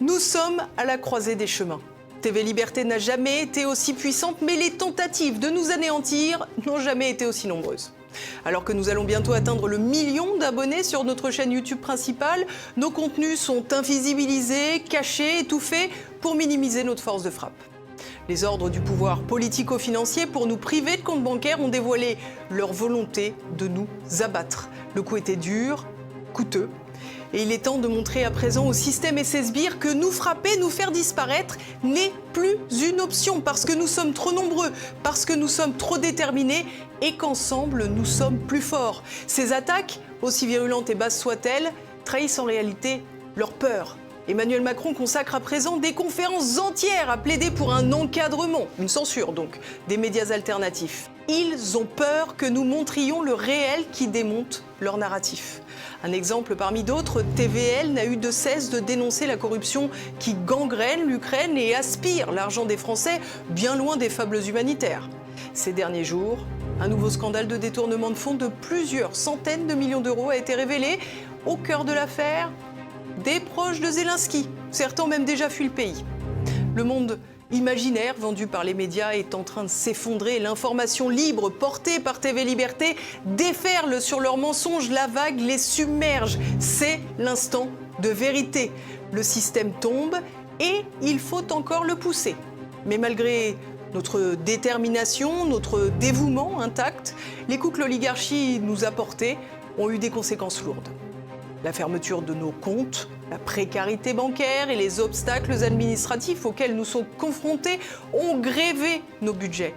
Nous sommes à la croisée des chemins. TV Liberté n'a jamais été aussi puissante, mais les tentatives de nous anéantir n'ont jamais été aussi nombreuses. Alors que nous allons bientôt atteindre le million d'abonnés sur notre chaîne YouTube principale, nos contenus sont invisibilisés, cachés, étouffés pour minimiser notre force de frappe. Les ordres du pouvoir politico-financier pour nous priver de comptes bancaires ont dévoilé leur volonté de nous abattre. Le coup était dur, coûteux. Et il est temps de montrer à présent au système et ses sbires que nous frapper, nous faire disparaître n'est plus une option parce que nous sommes trop nombreux, parce que nous sommes trop déterminés et qu'ensemble nous sommes plus forts. Ces attaques, aussi virulentes et basses soient-elles, trahissent en réalité leur peur. Emmanuel Macron consacre à présent des conférences entières à plaider pour un encadrement, une censure donc, des médias alternatifs. Ils ont peur que nous montrions le réel qui démonte leur narratif. Un exemple parmi d'autres, TVL n'a eu de cesse de dénoncer la corruption qui gangrène l'Ukraine et aspire l'argent des Français bien loin des fables humanitaires. Ces derniers jours, un nouveau scandale de détournement de fonds de plusieurs centaines de millions d'euros a été révélé. Au cœur de l'affaire, des proches de Zelensky. Certains ont même déjà fui le pays. Le monde imaginaire vendu par les médias est en train de s'effondrer. L'information libre portée par TV Liberté déferle sur leurs mensonges. La vague les submerge. C'est l'instant de vérité. Le système tombe et il faut encore le pousser. Mais malgré notre détermination, notre dévouement intact, les coups que l'oligarchie nous a portés ont eu des conséquences lourdes. La fermeture de nos comptes, la précarité bancaire et les obstacles administratifs auxquels nous sommes confrontés ont grévé nos budgets.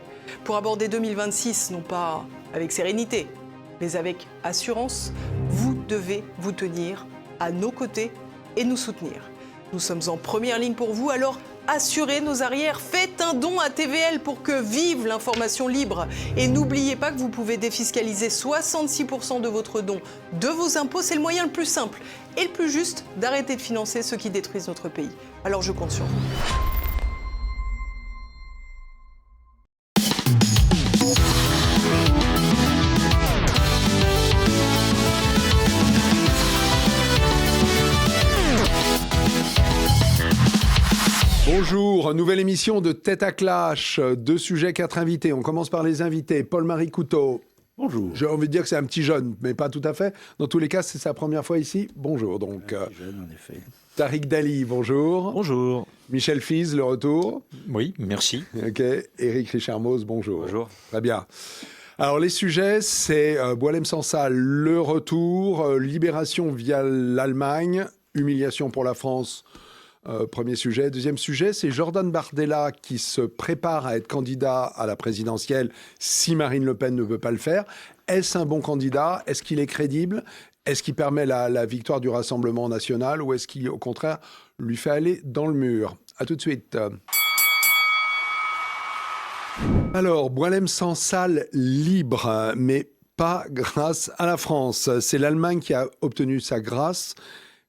Pour aborder 2026, non pas avec sérénité, mais avec assurance, vous devez vous tenir à nos côtés et nous soutenir. Nous sommes en première ligne pour vous, alors assurez nos arrières, faites un don à TVL pour que vive l'information libre. Et n'oubliez pas que vous pouvez défiscaliser 66% de votre don de vos impôts. C'est le moyen le plus simple et le plus juste d'arrêter de financer ceux qui détruisent notre pays. Alors je compte sur vous. Bonjour, nouvelle émission de Tête à Clash, 2 sujets, 4 invités. On commence par les invités. Paul-Marie Couteau. Bonjour. J'ai envie de dire que c'est un petit jeune, mais pas tout à fait. Dans tous les cas, c'est sa première fois ici. Bonjour. Donc, Un petit jeune, en effet. Tariq Dali, bonjour. Bonjour. Michel Fiz, le retour. Oui, merci. Ok. Éric Richard-Mose, bonjour. Bonjour. Très bien. Alors, les sujets, c'est Boualem Sansal, le retour, libération via l'Allemagne, humiliation pour la France. Premier sujet. Deuxième sujet, c'est Jordan Bardella qui se prépare à être candidat à la présidentielle si Marine Le Pen ne veut pas le faire. Est-ce un bon candidat? Est-ce qu'il est crédible? Est-ce qu'il permet la victoire du Rassemblement national ou est-ce qu'il, au contraire, lui fait aller dans le mur? À tout de suite. Alors, Boualem Sansal libre, mais pas grâce à la France. C'est l'Allemagne qui a obtenu sa grâce,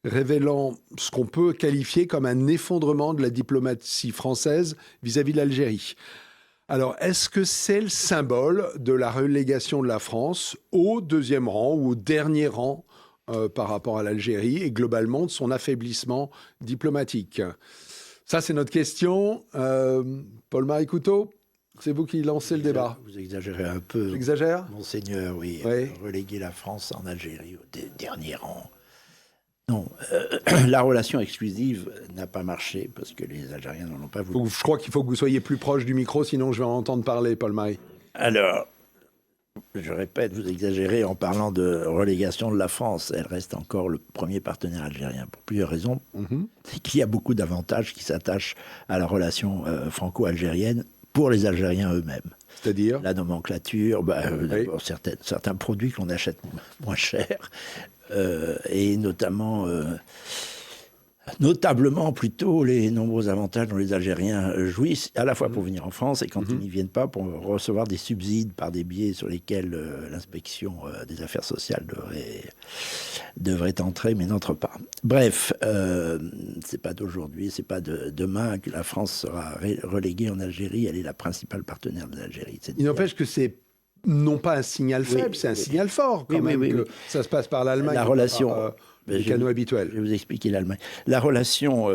révélant ce qu'on peut qualifier comme un effondrement de la diplomatie française vis-à-vis de l'Algérie. Alors, est-ce que c'est le symbole de la relégation de la France au deuxième rang ou au dernier rang par rapport à l'Algérie et globalement de son affaiblissement diplomatique? Ça, c'est notre question. Paul-Marie Couteau, c'est vous qui lancez le débat. Vous exagérez un peu. J'exagère? Monseigneur, oui. Oui. Reléguer la France en Algérie au dernier rang. Non, la relation exclusive n'a pas marché parce que les Algériens n'en ont pas voulu. Je crois qu'il faut que vous soyez plus proche du micro, sinon je vais en entendre parler, Paul-Marie. Alors, je répète, vous exagérez en parlant de relégation de la France. Elle reste encore le premier partenaire algérien pour plusieurs raisons. C'est qu'il y a beaucoup d'avantages qui s'attachent à la relation franco-algérienne pour les Algériens eux-mêmes. C'est-à-dire la nomenclature, oui. certains produits qu'on achète moins cher, et notamment notablement plutôt les nombreux avantages dont les Algériens jouissent, à la fois pour venir en France et quand ils n'y viennent pas, pour recevoir des subsides par des biais sur lesquels l'inspection des affaires sociales devrait entrer, mais n'entre pas. Bref, c'est pas d'aujourd'hui, c'est pas de demain que la France sera reléguée en Algérie. Elle est la principale partenaire de l'Algérie. Il n'empêche que c'est non pas un signal faible, c'est un signal fort quand même que ça se passe par l'Allemagne. La relation... les canaux habituels. Je vais vous expliquer l'Allemagne. La relation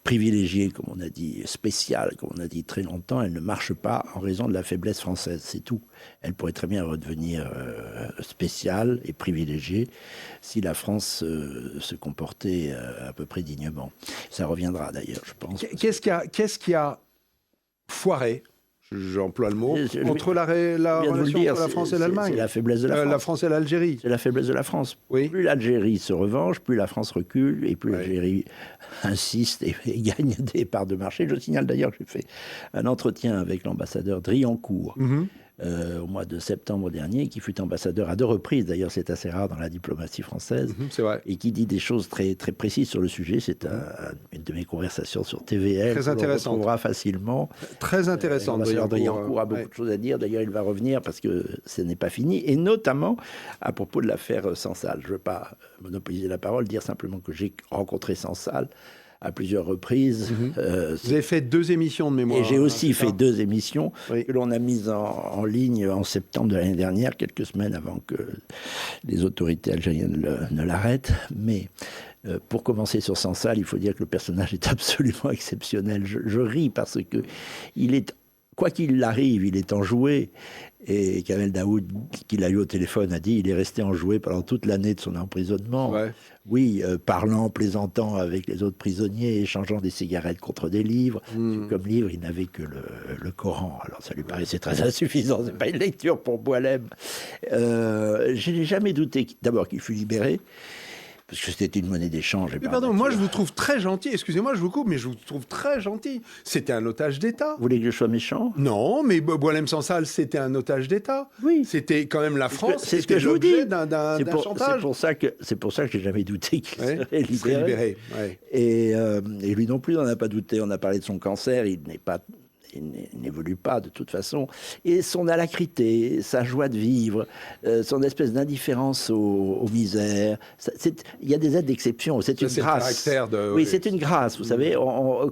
privilégiée, comme on a dit, spéciale, comme on a dit très longtemps, elle ne marche pas en raison de la faiblesse française, c'est tout. Elle pourrait très bien redevenir spéciale et privilégiée si la France se comportait à peu près dignement. Ça reviendra d'ailleurs, je pense. Qu'est-ce qui a foiré, j'emploie le mot, entre la relation entre la France et l'Allemagne? C'est la faiblesse de la France. La France et l'Algérie. C'est la faiblesse de la France. Oui. Plus l'Algérie se revanche, plus la France recule, et plus l'Algérie insiste et gagne des parts de marché. Je signale d'ailleurs que j'ai fait un entretien avec l'ambassadeur Driancourt au mois de septembre dernier, qui fut ambassadeur à 2 reprises. D'ailleurs, c'est assez rare dans la diplomatie française. C'est vrai. Et qui dit des choses très, très précises sur le sujet. C'est une de mes conversations sur TVL. Très intéressante. On retrouvera facilement. Très intéressante. L'ambassadeur Driancourt a beaucoup de choses à dire. D'ailleurs, il va revenir parce que ce n'est pas fini. Et notamment à propos de l'affaire Sansal. Je ne veux pas monopoliser la parole, dire simplement que j'ai rencontré Sansal à plusieurs reprises. Vous avez fait 2 émissions de mémoire. Et j'ai aussi fait 2 émissions que l'on a mises en ligne en septembre de l'année dernière, quelques semaines avant que les autorités algériennes ne l'arrêtent. Mais pour commencer sur Sansal, il faut dire que le personnage est absolument exceptionnel. Je ris parce que il est, quoi qu'il arrive, il est enjoué. Et Kamel Daoud, qui l'a eu au téléphone, a dit il est resté enjoué pendant toute l'année de son emprisonnement. Ouais. Oui, parlant, plaisantant avec les autres prisonniers, échangeant des cigarettes contre des livres. Comme livre, il n'avait que le Coran. Alors ça lui paraissait très insuffisant. C'est pas une lecture pour Boualem. Je n'ai jamais douté d'abord qu'il fût libéré. Parce que c'était une monnaie d'échange. Mais pardon, moi je vous trouve très gentil. Excusez-moi, je vous coupe, mais je vous trouve très gentil. C'était un otage d'État. Vous voulez que je sois méchant? Non, mais Boualem Sansal, c'était un otage d'État. Oui. C'était quand même la France. C'est ce que je vous dis. D'un chantage. C'est pour ça que j'ai jamais douté qu'il serait Il serait libéré. Ouais. Et lui non plus, on n'a pas douté. On a parlé de son cancer. Il n'évolue pas de toute façon. Et son alacrité, sa joie de vivre, son espèce d'indifférence aux misères. Il y a des aides d'exception. C'est une grâce. Oui, c'est une grâce. Vous savez,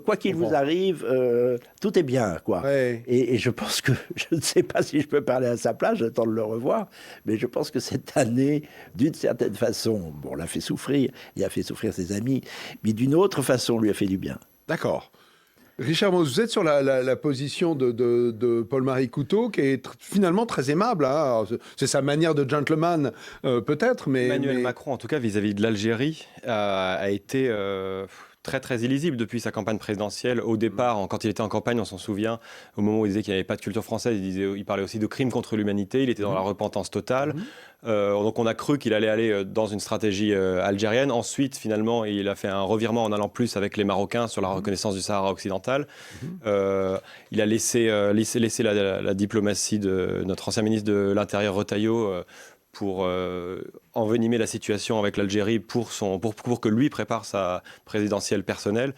quoi qu'il vous arrive, tout est bien, quoi. Ouais. Et je pense que, je ne sais pas si je peux parler à sa place, j'attends de le revoir, mais je pense que cette année, d'une certaine façon, bon, l'a fait souffrir, il a fait souffrir ses amis, mais d'une autre façon, lui a fait du bien. D'accord. Richard, vous êtes sur la position de Paul-Marie Coutot, qui est finalement très aimable. Hein. C'est sa manière de gentleman, peut-être, mais... Emmanuel Macron, en tout cas, vis-à-vis de l'Algérie, a été très, très illisible depuis sa campagne présidentielle. Au départ, quand il était en campagne, on s'en souvient, au moment où il disait qu'il n'y avait pas de culture française, il parlait aussi de crimes contre l'humanité, il était dans la repentance totale. Donc on a cru qu'il allait aller dans une stratégie algérienne. Ensuite, finalement, il a fait un revirement en allant plus avec les Marocains sur la reconnaissance du Sahara occidental. Il a laissé la diplomatie de notre ancien ministre de l'Intérieur, Retailleau, pour envenimer la situation avec l'Algérie pour que lui prépare sa présidentielle personnelle.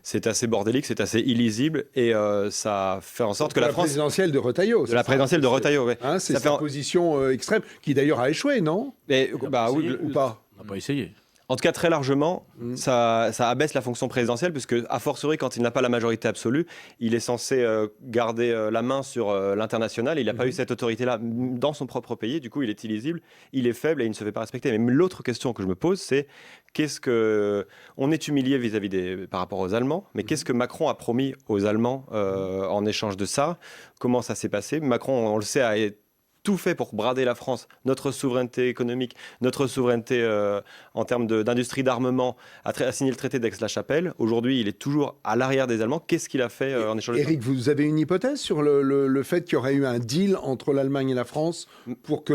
C'est assez bordélique, c'est assez illisible et ça fait en sorte que la France... La présidentielle de Retailleau. De la présidentielle de Retailleau, oui. Hein, c'est sa position extrême, qui d'ailleurs a échoué, non? Oui, ou pas. On n'a pas essayé. En tout cas, très largement, ça abaisse la fonction présidentielle, puisque, a fortiori, quand il n'a pas la majorité absolue, il est censé garder la main sur l'international. Il n'a pas eu cette autorité-là dans son propre pays. Du coup, il est illisible, il est faible et il ne se fait pas respecter. Mais l'autre question que je me pose, c'est on est humilié par rapport aux Allemands, mais qu'est-ce que Macron a promis aux Allemands en échange de ça? Comment ça s'est passé? Macron, on le sait, a tout fait pour brader la France, notre souveraineté économique, notre souveraineté en termes d'industrie d'armement, a signé le traité d'Aix-la-Chapelle. Aujourd'hui, il est toujours à l'arrière des Allemands. Qu'est-ce qu'il a fait en échange de ça? Éric, vous avez une hypothèse sur le fait qu'il y aurait eu un deal entre l'Allemagne et la France pour que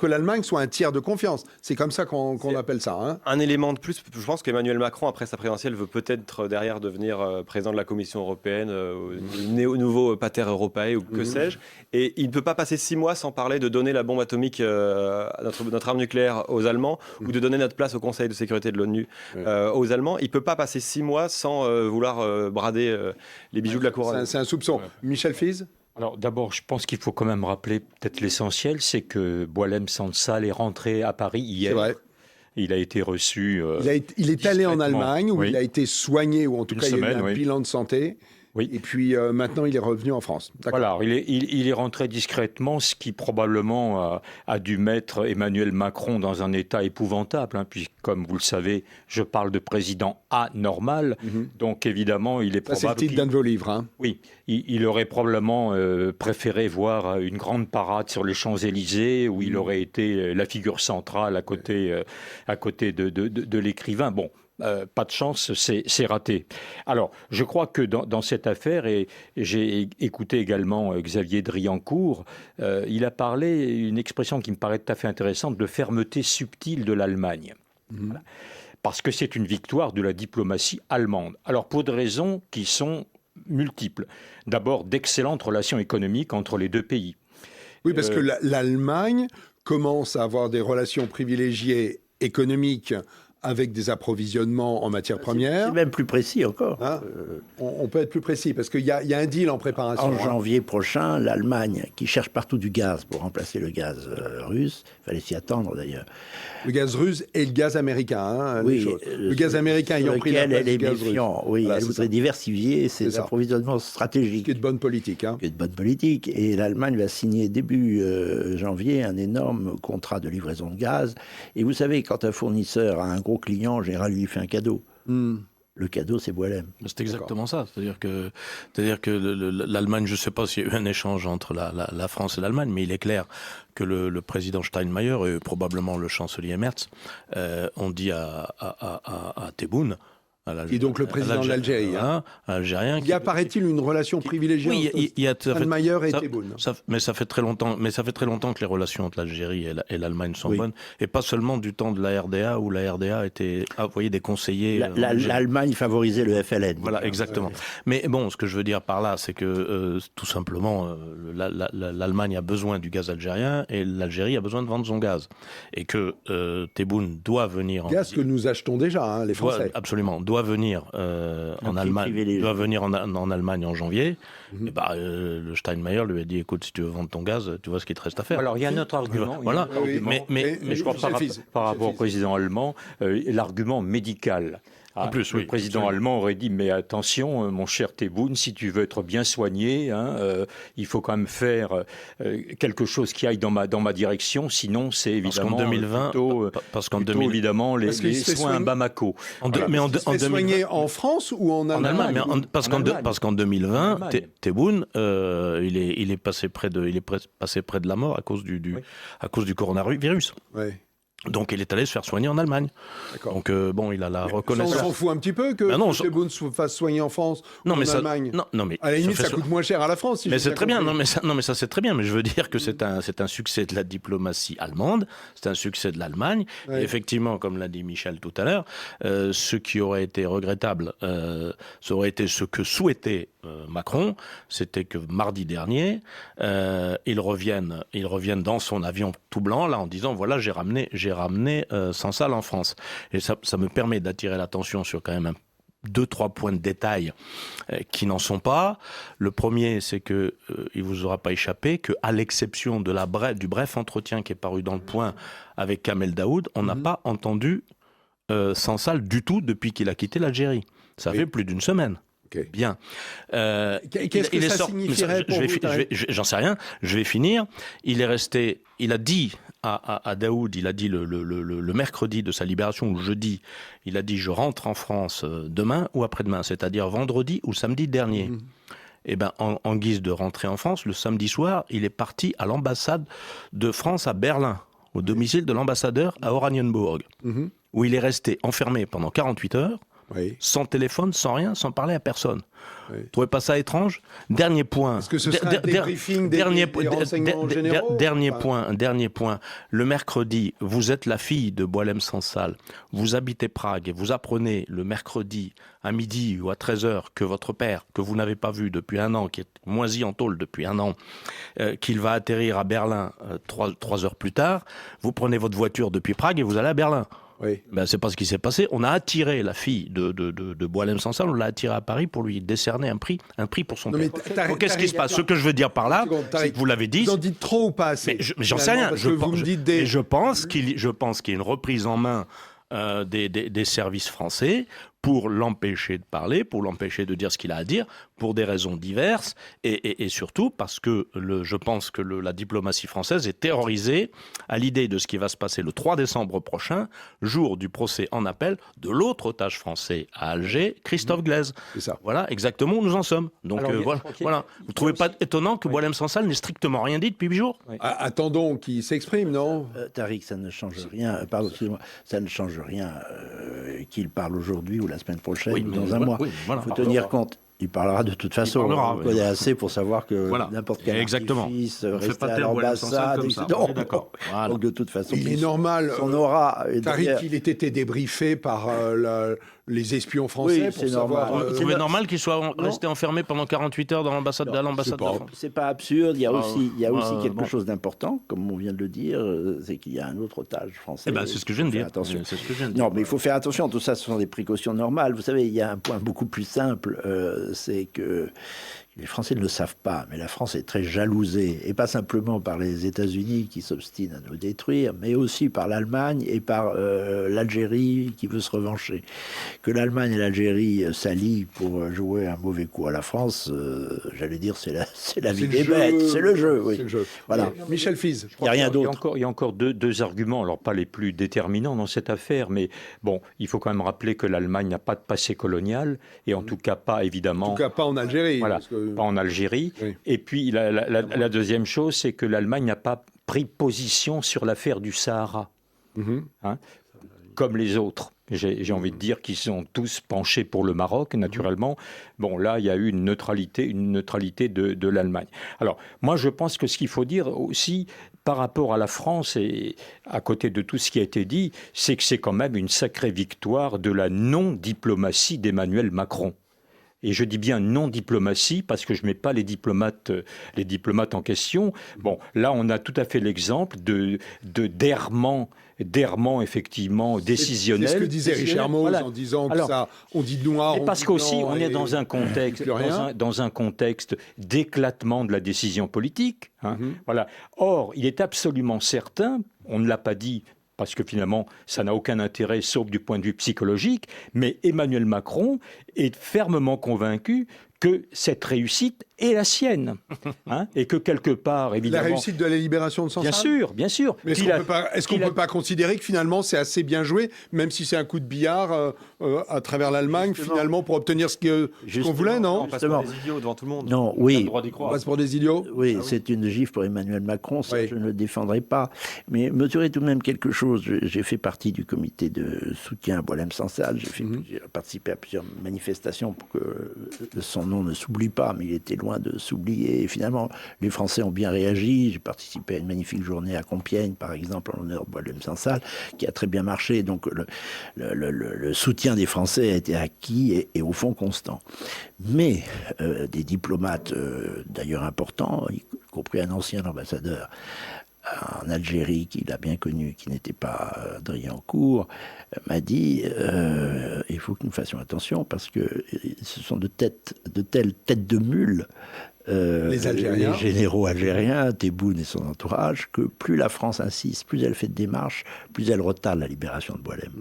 l'Allemagne soit un tiers de confiance? C'est comme ça qu'on appelle ça. Hein. Un élément de plus, je pense qu'Emmanuel Macron, après sa présidentielle, veut peut-être derrière devenir président de la Commission européenne, nouveau pater européen ou que sais-je. Et il ne peut pas passer 6 mois sans parler de donner la bombe atomique à notre arme nucléaire aux Allemands ou de donner notre place au Conseil de sécurité de l'ONU aux Allemands. Il ne peut pas passer 6 mois sans vouloir brader les bijoux de la couronne. C'est un soupçon. Ouais. Michel Fize? Alors d'abord, je pense qu'il faut quand même rappeler peut-être l'essentiel, c'est que Boualem Sansal est rentré à Paris hier. C'est vrai. Il a été reçu. Il est allé en Allemagne où il a été soigné, ou en tout cas il y a eu un bilan de santé. Oui. Et puis maintenant, il est revenu en France. D'accord. Voilà, il est rentré discrètement, ce qui probablement a dû mettre Emmanuel Macron dans un état épouvantable, hein, puisque, comme vous le savez, je parle de président anormal, donc évidemment, il est Ça, c'est le probable titre d'un de vos livres. Hein. Oui, il aurait probablement préféré voir une grande parade sur les Champs-Élysées, où il aurait été la figure centrale à côté de l'écrivain. Bon. Pas de chance, c'est raté. Alors, je crois que dans cette affaire, et j'ai écouté également Xavier Driancourt, il a parlé une expression qui me paraît tout à fait intéressante, de fermeté subtile de l'Allemagne. Voilà. Parce que c'est une victoire de la diplomatie allemande. Alors, pour des raisons qui sont multiples. D'abord, d'excellentes relations économiques entre les deux pays. Oui, parce que l'Allemagne commence à avoir des relations privilégiées économiques avec des approvisionnements en matières premières. C'est même plus précis encore. Hein, on peut être plus précis, parce qu'il y a un deal en préparation. En janvier prochain, l'Allemagne, qui cherche partout du gaz pour remplacer le gaz russe, il fallait s'y attendre d'ailleurs. Le gaz russe et le gaz américain. Hein, oui, le gaz américain ayant pris la place du gaz russe. Oui, Voilà, elle voudrait diversifier ses approvisionnements stratégiques. Ce qui est de bonne politique. Hein. Ce qui est de bonne politique. Et l'Allemagne va signer début janvier un énorme contrat de livraison de gaz. Et vous savez, quand un fournisseur a un gros client, en général, lui fait un cadeau. Le cadeau, c'est Boilem. C'est exactement ça. C'est-à-dire que l'Allemagne, je ne sais pas s'il y a eu un échange entre la France et l'Allemagne, mais il est clair que le président Steinmeier et probablement le chancelier Merz ont dit à Tebboune, et donc le président de l'Algérie. Algérien. Il y a, paraît-il, une relation privilégiée entre Steinmeier et Tebboune. Mais ça fait très longtemps que les relations entre l'Algérie et l'Allemagne sont bonnes, et pas seulement du temps de la RDA, où la RDA était envoyée des conseillers. L'Allemagne favorisait le FLN. Voilà, exactement. Mais bon, ce que je veux dire par là, c'est que tout simplement, l'Allemagne a besoin du gaz algérien et l'Algérie a besoin de vendre son gaz. Et que Tebboune doit venir... Gaz que nous achetons déjà, hein, les Français. Absolument. Doit venir en Allemagne en janvier. Et le Steinmeier lui a dit, écoute, si tu veux vendre ton gaz, tu vois ce qu'il te reste à faire. Alors il y a un autre argument. Voilà. Mais je crois par rapport au président allemand, l'argument médical. En plus, le président allemand aurait dit, mais attention, mon cher Tebboune, si tu veux être bien soigné, il faut quand même faire quelque chose qui aille dans ma direction, sinon c'est évidemment plutôt évidemment les soins à Bamako. Mais il se fait soigner en France ou en Allemagne? Parce qu'en 2020, Tebboune, il est passé près de la mort à cause du coronavirus. Oui. Donc il est allé se faire soigner en Allemagne. D'accord. Donc il a la reconnaissance. On s'en fout un petit peu que Tebboune se fasse soigner en France ou en Allemagne. Non, mais à la limite, ça coûte moins cher à la France. Si mais c'est très bien. Non, mais ça c'est très bien. Mais je veux dire que c'est un succès de la diplomatie allemande. C'est un succès de l'Allemagne. Ouais. Et effectivement, comme l'a dit Michel tout à l'heure, ce qui aurait été regrettable, ça aurait été ce que souhaitait Macron, c'était que mardi dernier, il revienne dans son avion tout blanc là en disant voilà j'ai ramené Sansal en France. Et ça me permet d'attirer l'attention sur quand même 2-3 points de détail qui n'en sont pas. Le premier, c'est que il vous aura pas échappé que, à l'exception de du bref entretien qui est paru dans Le Point avec Kamel Daoud, on n'a pas entendu Sansal du tout depuis qu'il a quitté l'Algérie. Ça fait plus d'une semaine. Okay. Bien. Qu'est-ce que ça signifierait pour vous? J'en sais rien. Je vais finir. Il est resté. Il a dit à Daoud, il a dit le mercredi de sa libération, ou jeudi, il a dit je rentre en France demain ou après-demain, c'est-à-dire vendredi ou samedi dernier. Et ben en guise de rentrer en France, le samedi soir, il est parti à l'ambassade de France à Berlin, au domicile de l'ambassadeur à Oranienburg, où il est resté enfermé pendant 48 heures. Oui. Sans téléphone, sans rien, sans parler à personne. Oui. Vous ne trouvez pas ça étrange? Dernier point. Est-ce que ce serait un débriefing des renseignements généraux? Dernier point. Le mercredi, vous êtes la fille de Boilem Sansal. Vous habitez Prague et vous apprenez le mercredi à midi ou à 13h que votre père, que vous n'avez pas vu depuis un an, qui est moisi en tôle depuis un an, qu'il va atterrir à Berlin 3 heures plus tard. Vous prenez votre voiture depuis Prague et vous allez à Berlin. Oui. Ben, c'est pas ce qui s'est passé. On a attiré la fille de Boilem Sansal, on l'a attirée à Paris pour lui décerner un prix pour son père. Qu'est-ce qui se passe? Ce que je veux dire par là, c'est que vous l'avez dit. Vous en dites trop ou pas assez? Mais j'en sais rien. Je pense qu'il y a une reprise en main des services français pour l'empêcher de parler, pour l'empêcher de dire ce qu'il a à dire, pour des raisons diverses, et surtout parce que je pense que la diplomatie française est terrorisée à l'idée de ce qui va se passer le 3 décembre prochain, jour du procès en appel de l'autre otage français à Alger, Christophe Glaise. C'est ça. Voilà exactement où nous en sommes. Donc Alors, voilà. Vous ne trouvez pas étonnant que Boualem Sansal n'ait strictement rien dit depuis 8 jours? Attendons qu'il s'exprime, non? Tariq, ça ne change rien. Pardon, excusez-moi, ça ne change rien qu'il parle aujourd'hui ou la semaine prochaine ou dans un mois. Voilà. Il faut tenir compte. Il parlera de toute façon. On connaît assez pour savoir que n'importe quel artifice, rester à l'ambassade, etc. D'accord. Voilà. Donc de toute façon, Il est normal. son aura. Tariq, il ait été débriefé par les espions français Oui, pour c'est savoir. normal. Vous trouvez normal qu'il soit resté enfermé pendant 48 heures dans l'ambassade de France? C'est pas absurde. Il y a aussi quelque bon. chose d'important, comme on vient de le dire, c'est qu'il y a un autre otage français. C'est ce que je viens de dire. Attention. C'est ce que je viens de dire. Non, mais il faut faire attention. Tout ça, ce sont des précautions normales. Vous savez, il y a un point beaucoup plus simple, c'est que les Français ne le savent pas, mais la France est très jalousée, et pas simplement par les États-Unis qui s'obstinent à nous détruire, mais aussi par l'Allemagne et par l'Algérie qui veut se revancher. Que l'Allemagne et l'Algérie s'allient pour jouer un mauvais coup à la France, j'allais dire, c'est la vie des bêtes, c'est le jeu, oui. C'est le jeu. Voilà. Michel Fize. Il n'y a rien d'autre. Il y a encore deux arguments, alors pas les plus déterminants dans cette affaire, mais bon, il faut quand même rappeler que l'Allemagne n'a pas de passé colonial, et en tout cas pas évidemment... En tout cas, pas en Algérie. Voilà, parce que... pas en Algérie. Oui. Et puis la deuxième chose, c'est que l'Allemagne n'a pas pris position sur l'affaire du Sahara, comme les autres. J'ai envie de dire qu'ils sont tous penchés pour le Maroc, naturellement. Bon, là, il y a eu une neutralité de l'Allemagne. Alors, moi, je pense que ce qu'il faut dire aussi, par rapport à la France, et à côté de tout ce qui a été dit, c'est que c'est quand même une sacrée victoire de la non-diplomatie d'Emmanuel Macron. Et je dis bien non-diplomatie parce que je ne mets pas les diplomates en question. Bon, là, on a tout à fait l'exemple d'errement effectivement décisionnel. C'est ce que disait Richard Mauss en disant que ça, on dit noir, et parce qu'aussi, on est dans un contexte d'éclatement de la décision politique. Voilà. Or, il est absolument certain, on ne l'a pas dit, parce que finalement, ça n'a aucun intérêt, sauf du point de vue psychologique, mais Emmanuel Macron est fermement convaincu que cette réussite est la sienne. Et que quelque part, évidemment... La réussite de la libération de Sansal ? Bien sûr. Mais est-ce qu'on ne peut pas considérer que finalement c'est assez bien joué, même si c'est un coup de billard à travers l'Allemagne, finalement, pour obtenir ce qu'on voulait, non ? On passe pour des idiots devant tout le monde. Non, On a oui. le droit d'y On croire. passe pour des idiots ? Oui, c'est une gifle pour Emmanuel Macron, ça, Oui. je ne le défendrai pas. Mais mesurez tout de même quelque chose. J'ai fait partie du comité de soutien à Boualem Sansal. J'ai participé à plusieurs manifestations pour que son nom ne s'oublie pas, mais il était loin de s'oublier. Et finalement, les Français ont bien réagi. J'ai participé à une magnifique journée à Compiègne, par exemple, en l'honneur de Boualem Sansal, qui a très bien marché. Donc le soutien des Français a été acquis et au fond constant. Mais des diplomates, d'ailleurs importants, y compris un ancien ambassadeur en Algérie, qu'il a bien connu, qui n'était pas Driancourt, m'a dit il faut que nous fassions attention parce que ce sont de telles têtes de mule, les Algériens, les généraux algériens, Tebboune et son entourage, que plus la France insiste, plus elle fait de démarches, plus elle retarde la libération de Boualem.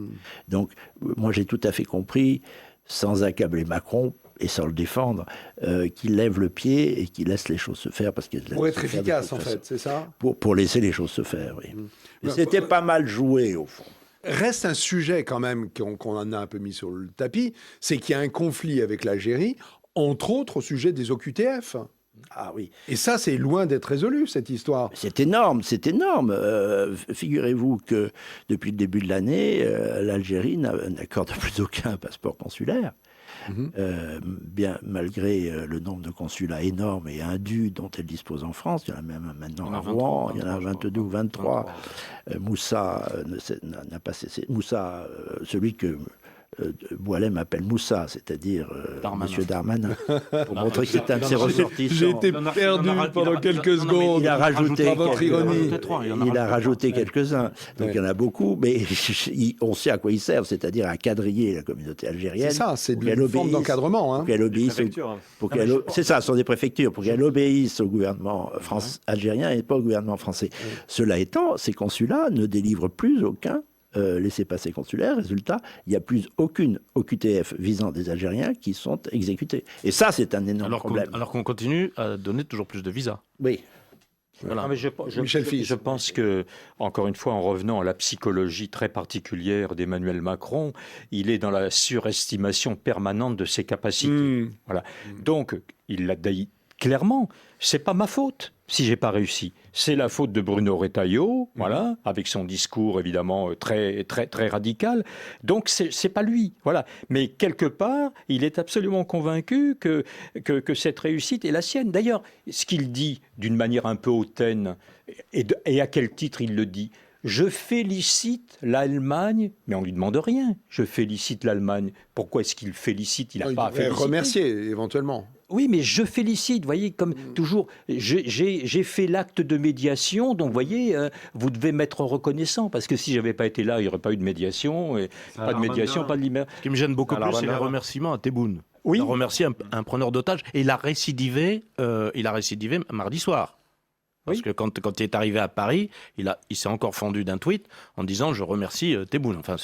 Donc, moi j'ai tout à fait compris, sans accabler Macron, et sans le défendre, qu'il lève le pied et qu'il laisse les choses se faire. Parce pour être efficace, en fait, c'est ça ? Pour laisser les choses se faire, oui. Et c'était pas mal joué, au fond. Reste un sujet, quand même, qu'on en a un peu mis sur le tapis, c'est qu'il y a un conflit avec l'Algérie, entre autres au sujet des OQTF. Ah oui. Et ça, c'est loin d'être résolu, cette histoire. C'est énorme, c'est énorme. Figurez-vous que depuis le début de l'année, l'Algérie n'accorde plus aucun passeport consulaire. Bien malgré le nombre de consulats énormes et indus dont elle dispose en France, il y en a même maintenant à Rouen, il y en a 22 ou 23. Moussa n'a pas cessé. Moussa, celui que Boualem appelle Moussa, c'est-à-dire Monsieur Darmanin, pour montrer que c'est un de ses ressortissants. J'ai été perdu pendant quelques secondes. Il a rajouté votre ironie. Il a rajouté quelques-uns. Donc il y en a beaucoup, mais on sait à quoi ils servent, c'est-à-dire à quadriller la communauté algérienne. C'est ça, c'est une forme d'encadrement. Pour qu'elle obéisse. C'est ça, ce sont des préfectures, pour qu'elle obéisse au gouvernement algérien et pas au gouvernement français. Cela étant, ces consulats ne délivrent plus aucun laissez-passer consulaires. Résultat, il n'y a plus aucune OQTF visant des Algériens qui sont exécutés. Et ça, c'est un énorme problème. Alors qu'on continue à donner toujours plus de visas. Oui. Voilà. Non, mais je pense que, encore une fois, en revenant à la psychologie très particulière d'Emmanuel Macron, il est dans la surestimation permanente de ses capacités. Voilà. Donc, il l'a dit clairement, c'est pas ma faute si j'ai pas réussi. C'est la faute de Bruno Retailleau, voilà, avec son discours évidemment très très très radical. Donc c'est pas lui, voilà. Mais quelque part, il est absolument convaincu que cette réussite est la sienne. D'ailleurs, ce qu'il dit d'une manière un peu hautaine, et à quel titre il le dit? Je félicite l'Allemagne, mais on lui demande rien. Je félicite l'Allemagne. Pourquoi est-ce qu'il félicite? Il n'a pas à féliciter. Remercier éventuellement. Oui, mais je félicite, vous voyez, comme toujours, j'ai fait l'acte de médiation, donc vous voyez, vous devez m'être reconnaissant, parce que si j'avais pas été là, il n'y aurait pas eu de médiation, et pas de médiation, pas de liberté. Ce qui me gêne beaucoup plus, c'est les remerciements à Tebboune. Oui. Il a remercié un preneur d'otages, et il a récidivé mardi soir. Parce que quand il est arrivé à Paris, il s'est encore fendu d'un tweet en disant « Je remercie Tebboune ». Enfin,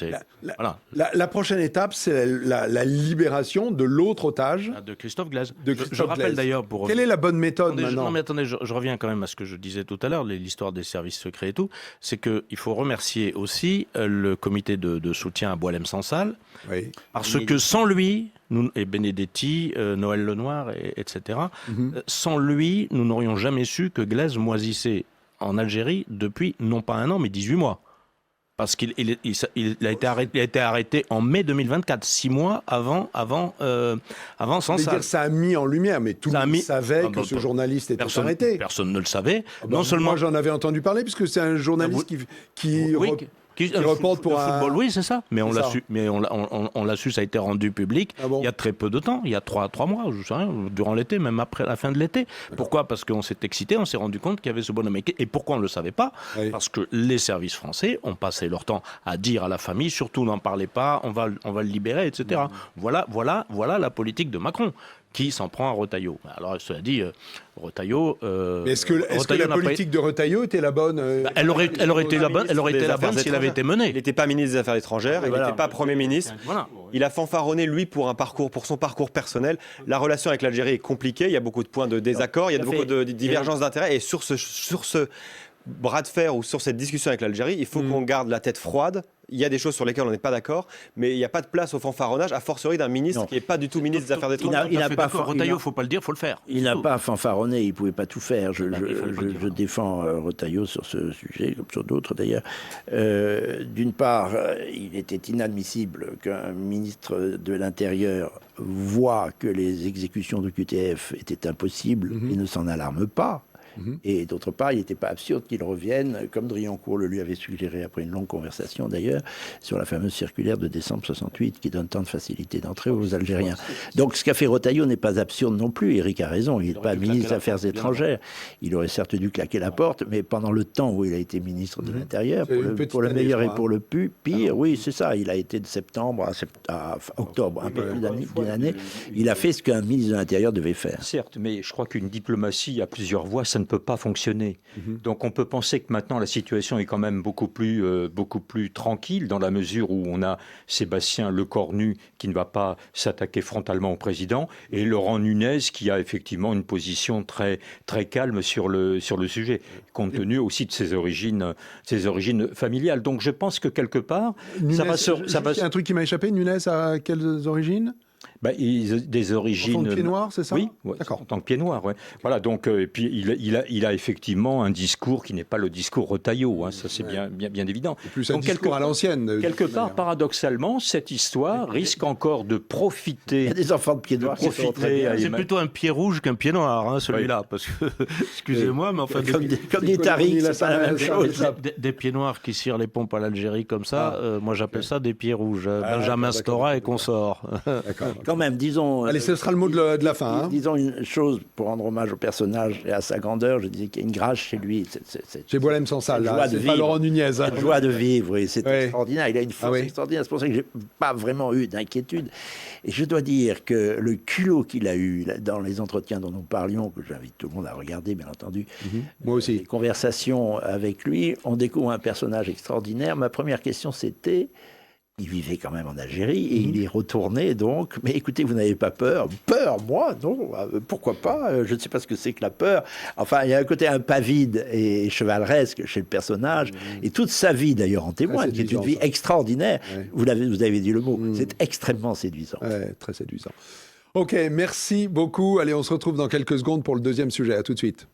voilà. La prochaine étape, c'est la libération de l'autre otage. De Christophe Glaise. Je rappelle d'ailleurs pour... Quelle est la bonne méthode maintenant? Non mais attendez, je reviens quand même à ce que je disais tout à l'heure, l'histoire des services secrets et tout. C'est qu'il faut remercier aussi le comité de soutien à Boualem Sansal. Oui. Parce que sans lui... Nous, et Benedetti, Noël Lenoir, etc. Sans lui, nous n'aurions jamais su que Glaise moisissait en Algérie depuis non pas 1 an, mais 18 mois. Parce qu'il a été arrêté en mai 2024, 6 mois avant Sansal. Ça a mis en lumière, mais tout le monde savait que ce journaliste était arrêté. Personne ne le savait. Moi, j'en avais entendu parler, puisque c'est un journaliste qui reporte pour un football, oui, c'est ça. Mais on l'a su, ça a été rendu public il y a très peu de temps, il y a 3 mois, je sais rien, durant l'été, même après la fin de l'été. Pourquoi? Parce qu'on s'est excité, on s'est rendu compte qu'il y avait ce bonhomme. Et pourquoi on ne le savait pas? Parce que les services français ont passé leur temps à dire à la famille, surtout n'en parlez pas, on va le libérer, etc. Voilà la politique de Macron, qui s'en prend à Retailleau. Alors, cela dit, Retailleau... est-ce que la politique de Retailleau était la bonne? Elle aurait été la bonne s'il avait été mené. Il n'était pas ministre des Affaires étrangères, il n'était pas Premier ministre. Voilà. Il a fanfaronné, lui, pour son parcours personnel. La relation avec l'Algérie est compliquée, il y a beaucoup de points de désaccord, il y a beaucoup de divergences d'intérêts. Et sur ce bras de fer ou sur cette discussion avec l'Algérie, il faut qu'on garde la tête froide. Il y a des choses sur lesquelles on n'est pas d'accord, mais il n'y a pas de place au fanfaronnage, a fortiori d'un ministre qui n'est pas du tout ministre des Affaires étrangères. Il n'a pas Retailleau, il ne faut pas le dire, il faut le faire. Il n'a pas fanfaronné, il ne pouvait pas tout faire. Je défends Retailleau sur ce sujet, comme sur d'autres d'ailleurs. D'une part, il était inadmissible qu'un ministre de l'Intérieur voit que les exécutions de QTF étaient impossibles et ne s'en alarme pas. Et d'autre part, il n'était pas absurde qu'il revienne, comme Driancourt le lui avait suggéré après une longue conversation d'ailleurs, sur la fameuse circulaire de décembre 68 qui donne tant de facilité d'entrée aux Algériens. Donc ce qu'a fait Retailleau n'est pas absurde non plus. Éric a raison, il n'est pas ministre des Affaires étrangères. Il aurait certes dû claquer la porte, mais pendant le temps où il a été ministre de l'Intérieur, pour le meilleur et pour le pire, oui, c'est ça. Il a été de septembre à octobre, un peu plus d'une année. Il a fait ce qu'un ministre de l'Intérieur devait faire. Certes, mais je crois qu'une diplomatie à plusieurs voies, ça ne peut pas fonctionner. Donc on peut penser que maintenant la situation est quand même beaucoup plus tranquille dans la mesure où on a Sébastien Lecornu qui ne va pas s'attaquer frontalement au président et Laurent Nunez qui a effectivement une position très, très calme sur le sujet, compte tenu aussi de ses origines familiales. Donc je pense que quelque part, Nunez, il y a un truc qui m'a échappé. Nunez a quelles origines? Des origines... En tant que pied noir, c'est ça? Oui, d'accord. En tant que pied noir, oui. Voilà, donc, et puis il a effectivement un discours qui n'est pas le discours Retailleau, ça c'est bien évident. Et plus un discours à l'ancienne. Quelque part, paradoxalement, cette histoire risque encore de profiter... Il y a des enfants de pied noir qui sont très bien. C'est plutôt un pied rouge qu'un pied noir, celui-là, parce que, excusez-moi, mais enfin... Comme des tariques, c'est pas la même chose. Des pieds noirs qui cirent les pompes à l'Algérie comme ça, moi j'appelle ça des pieds rouges. Benjamin Stora et consorts. D'accord. quand même, disons... Allez, ce sera le mot de la fin. Hein. Disons une chose, pour rendre hommage au personnage et à sa grandeur, je disais qu'il y a une grâce chez lui. Chez Boualem Sansal, là, c'est pas Laurent Nunez. Hein. Cette joie de vivre, oui, c'est extraordinaire. Il a une force oui. extraordinaire. C'est pour ça que j'ai pas vraiment eu d'inquiétude. Et je dois dire que le culot qu'il a eu dans les entretiens dont nous parlions, que j'invite tout le monde à regarder, bien entendu, Moi aussi. les conversations avec lui, on découvre un personnage extraordinaire. Ma première question, c'était... Il vivait quand même en Algérie et il est retourné donc. Mais écoutez, vous n'avez pas peur? Peur, moi, non. Pourquoi pas? Je ne sais pas ce que c'est que la peur. Enfin, il y a un côté impavide et chevaleresque chez le personnage. Et toute sa vie, d'ailleurs, en témoigne, qui est une vie extraordinaire. Ouais. Vous avez dit le mot. C'est extrêmement séduisant. Ouais, très séduisant. Ok, merci beaucoup. Allez, on se retrouve dans quelques secondes pour le deuxième sujet. À tout de suite.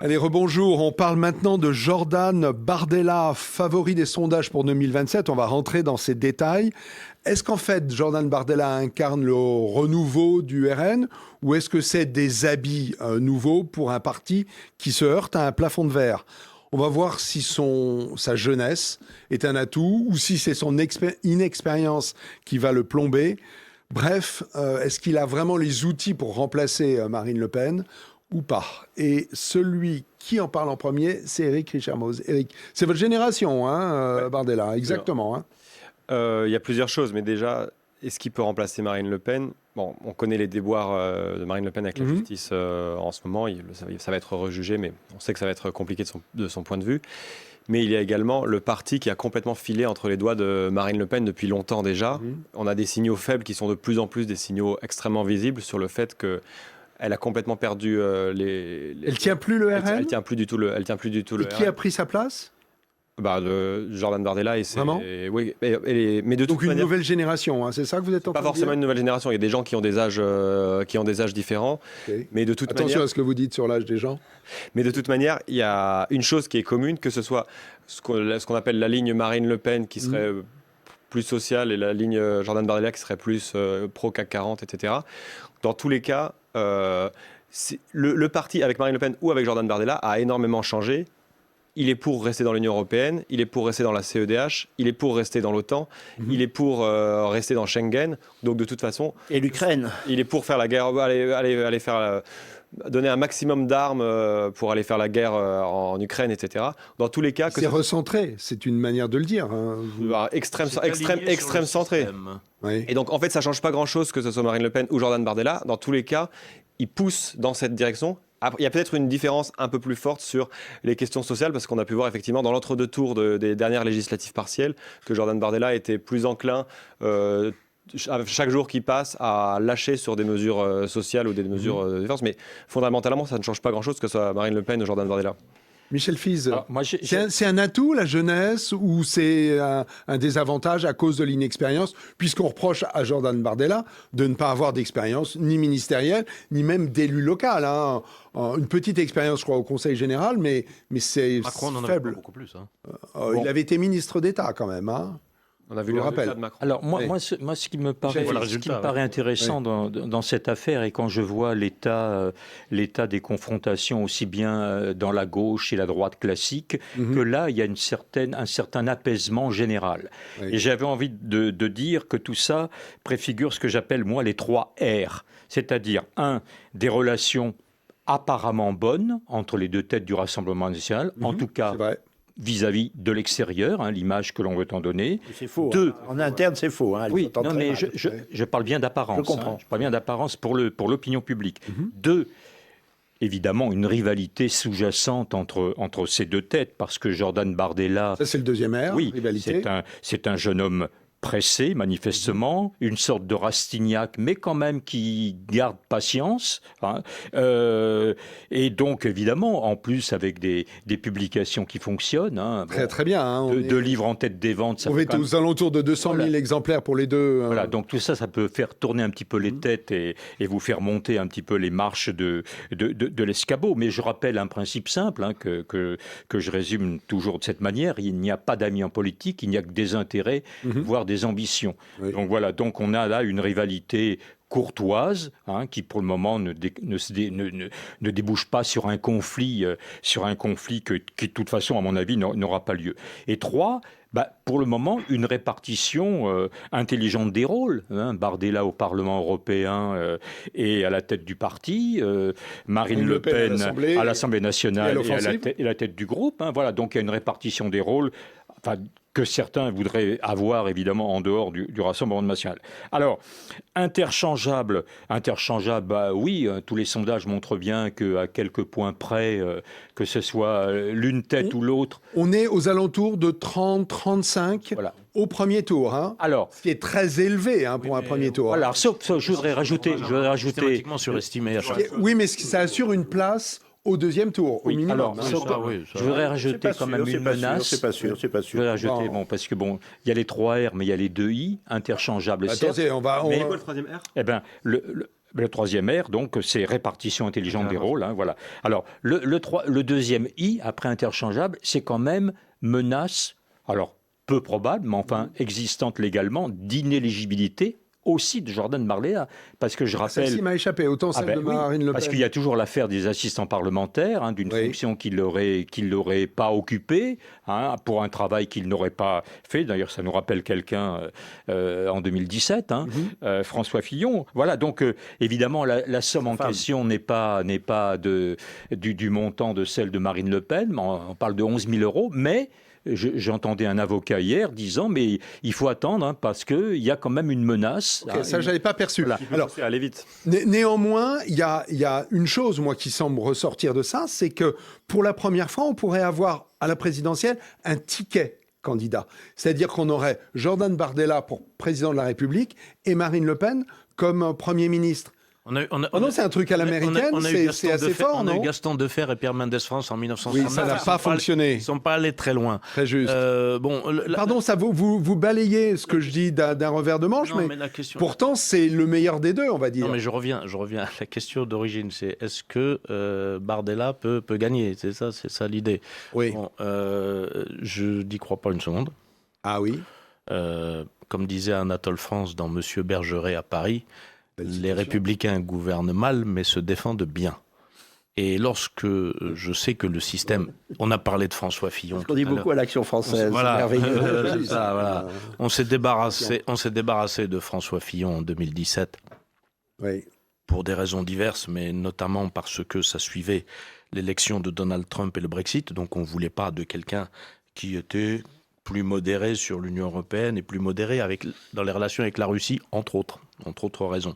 Allez, rebonjour. On parle maintenant de Jordan Bardella, favori des sondages pour 2027. On va rentrer dans ces détails. Est-ce qu'en fait, Jordan Bardella incarne le renouveau du RN ou est-ce que c'est des habits nouveaux pour un parti qui se heurte à un plafond de verre? On va voir si sa jeunesse est un atout ou si c'est son inexpérience qui va le plomber. Bref, est-ce qu'il a vraiment les outils pour remplacer Marine Le Pen ou pas? Et celui qui en parle en premier, c'est Éric Richard-Mauze. Éric, c'est votre génération, hein, Bardella, exactement. Hein. Y a plusieurs choses, mais déjà, est-ce qu'il peut remplacer Marine Le Pen? Bon, on connaît les déboires de Marine Le Pen avec la justice en ce moment. Ça va être rejugé, mais on sait que ça va être compliqué de son point de vue. Mais il y a également le parti qui a complètement filé entre les doigts de Marine Le Pen depuis longtemps déjà. On a des signaux faibles qui sont de plus en plus des signaux extrêmement visibles sur le fait que elle a complètement perdu Elle tient plus le RN. Elle tient plus du tout le RN. Et qui a pris sa place? Jordan Bardella et c'est... Vraiment? Oui, mais de toute manière... une nouvelle génération, hein, c'est ça que vous êtes en train de dire? Pas forcément une nouvelle génération, il y a des gens qui ont des âges différents. Okay. Mais de toute Attention à ce que vous dites sur l'âge des gens. Mais de toute manière, il y a une chose qui est commune, que ce soit ce qu'on appelle la ligne Marine Le Pen qui serait plus sociale et la ligne Jordan Bardella qui serait plus pro-CAC 40, etc. Dans tous les cas, le parti avec Marine Le Pen ou avec Jordan Bardella a énormément changé. Il est pour rester dans l'Union européenne, il est pour rester dans la CEDH, il est pour rester dans l'OTAN, il est pour rester dans Schengen. Donc de toute façon... Et l'Ukraine. Il est pour faire la guerre, aller faire... donner un maximum d'armes pour aller faire la guerre en Ukraine, etc. Dans tous les cas... C'est recentré, c'est une manière de le dire. Hein. Extrême centré. Oui. Et donc en fait, ça ne change pas grand-chose que ce soit Marine Le Pen ou Jordan Bardella. Dans tous les cas, ils poussent dans cette direction. Il y a peut-être une différence un peu plus forte sur les questions sociales, parce qu'on a pu voir effectivement dans l'entre-deux tours des dernières législatives partielles que Jordan Bardella était plus enclin, chaque jour qui passe, à lâcher sur des mesures sociales ou des mesures de défense. Mais fondamentalement, ça ne change pas grand-chose que ce soit Marine Le Pen ou Jordan Bardella. Michel Fize, c'est un atout, la jeunesse, ou c'est un désavantage à cause de l'inexpérience, puisqu'on reproche à Jordan Bardella de ne pas avoir d'expérience ni ministérielle, ni même d'élu local. Hein. Une petite expérience, je crois, au Conseil général, mais c'est Macron en faible. avait beaucoup plus. Hein. Il avait été ministre d'État, quand même. Hein. On a vu le résultat de Macron. Alors moi, ce qui me paraît intéressant dans cette affaire, et quand je vois l'état des confrontations aussi bien dans la gauche et la droite classique, que là, il y a un certain apaisement général. Oui. Et j'avais envie de dire que tout ça préfigure ce que j'appelle, moi, les 3 R. C'est-à-dire, des relations apparemment bonnes entre les deux têtes du Rassemblement national, en tout cas... vis-à-vis de l'extérieur, l'image que l'on veut en donner. C'est faux. En interne, c'est faux. Oui, non, mais je parle bien d'apparence. Je comprends. Je parle bien d'apparence pour l'opinion publique. 2, évidemment, une rivalité sous-jacente entre ces deux têtes, parce que Jordan Bardella... Ça, c'est le deuxième R, rivalité. C'est un jeune homme pressé, manifestement, une sorte de Rastignac, mais quand même qui garde patience. Et donc, évidemment, en plus, avec des publications qui fonctionnent. Très bien. Hein, deux livres en tête des ventes. On est aux alentours de 200 000 exemplaires pour les deux. Voilà, donc tout ça, ça peut faire tourner un petit peu les têtes et vous faire monter un petit peu les marches de l'escabeau. Mais je rappelle un principe simple que je résume toujours de cette manière. Il n'y a pas d'amis en politique, il n'y a que des intérêts, voire des ambitions. Oui. Donc voilà, donc on a là une rivalité courtoise, qui pour le moment ne débouche pas sur un conflit qui de toute façon, à mon avis, n'aura pas lieu. Et 3, pour le moment, une répartition intelligente des rôles. Bardella au Parlement européen et à la tête du parti, Marine Le Pen à l'Assemblée nationale et à la tête du groupe. Voilà, donc il y a une répartition des rôles que certains voudraient avoir, évidemment, en dehors du Rassemblement national. Alors, interchangeable, oui, tous les sondages montrent bien qu'à quelques points près, que ce soit l'une tête ou l'autre... On est aux alentours de 30-35 au premier tour, Alors, ce qui est très élevé pour un premier tour. Alors, je voudrais rajouter... Systématiquement surestimé à chaque fois. Oui, mais ça assure une place au deuxième tour, au minimum. Alors, je voudrais rajouter quand même une menace. C'est pas sûr. Je voudrais rajouter, parce que il y a les 3 R, mais il y a les 2 I, interchangeables. Attendez, on va... Mais quoi le troisième R ? Eh bien, le troisième R, donc, c'est répartition intelligente des rôles. Voilà. Alors, le deuxième I, après interchangeable, c'est quand même menace, alors peu probable, mais enfin existante légalement, d'inéligibilité aussi de Jordan Bardella, parce que je rappelle... Celle-ci m'a échappé, autant celle de Marine Le Pen. Parce qu'il y a toujours l'affaire des assistants parlementaires, d'une fonction qu'il n'aurait pas occupée, pour un travail qu'il n'aurait pas fait. D'ailleurs, ça nous rappelle quelqu'un en 2017, François Fillon. Voilà, donc évidemment, la somme en question n'est pas du montant de celle de Marine Le Pen, on parle de 11 000 €, mais... J'entendais un avocat hier disant mais il faut attendre parce qu'il y a quand même une menace. Ça, je n'avais pas perçu. Alors, aller vite. Néanmoins, il y a une chose, moi, qui semble ressortir de ça, c'est que pour la première fois, on pourrait avoir à la présidentielle un ticket candidat. C'est-à-dire qu'on aurait Jordan Bardella pour président de la République et Marine Le Pen comme Premier ministre. Non, c'est un truc à l'américaine, c'est assez fort, non ? On a eu Gaston Defferre et Pierre Mendès France en 1939. Oui, ça n'a pas fonctionné. Ils ne sont pas allés très loin. Très juste. Pardon, ça vous balayez ce que je dis d'un revers de manche, mais pourtant, c'est le meilleur des deux, on va dire. Non, mais je reviens à la question d'origine. C'est est-ce que Bardella peut gagner ? C'est ça l'idée. Oui. Je n'y crois pas une seconde. Ah oui. Comme disait Anatole France dans Monsieur Bergeret à Paris, les Républicains gouvernent mal, mais se défendent bien. Et lorsque je sais que le système... On a parlé de François Fillon. On dit beaucoup à l'Action française. Voilà. On s'est débarrassé de François Fillon en 2017. Oui. Pour des raisons diverses, mais notamment parce que ça suivait l'élection de Donald Trump et le Brexit. Donc on ne voulait pas de quelqu'un qui était plus modéré sur l'Union européenne et plus modéré dans les relations avec la Russie, entre autres raisons.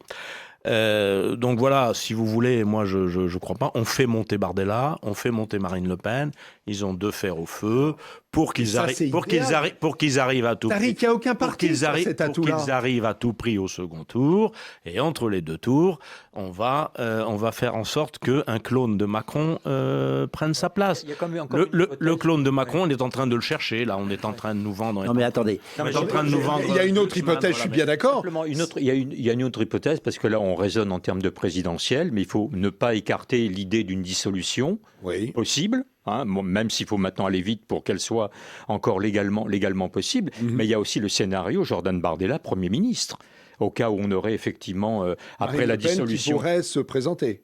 Donc voilà, si vous voulez, moi je crois pas. On fait monter Bardella, on fait monter Marine Le Pen. Ils ont 2 fers au feu pour qu'ils arrivent à tout prix. Il n'y a aucun parti sur cet atout-là. Pour qu'ils arrivent à tout prix au second tour. Et entre les 2 tours, on va faire en sorte qu'un clone de Macron prenne sa place. Le clone de Macron, on est en train de le chercher. Là, on est en train de nous vendre. Non mais attendez. Il y a une autre hypothèse, je suis bien d'accord. Il y a une autre hypothèse, parce que là, on raisonne en termes de présidentielle, mais il faut ne pas écarter l'idée d'une dissolution possible. Même s'il faut maintenant aller vite pour qu'elle soit encore légalement possible. Mais il y a aussi le scénario Jordan Bardella, Premier ministre, au cas où on aurait effectivement, après la dissolution... qui pourrait se présenter.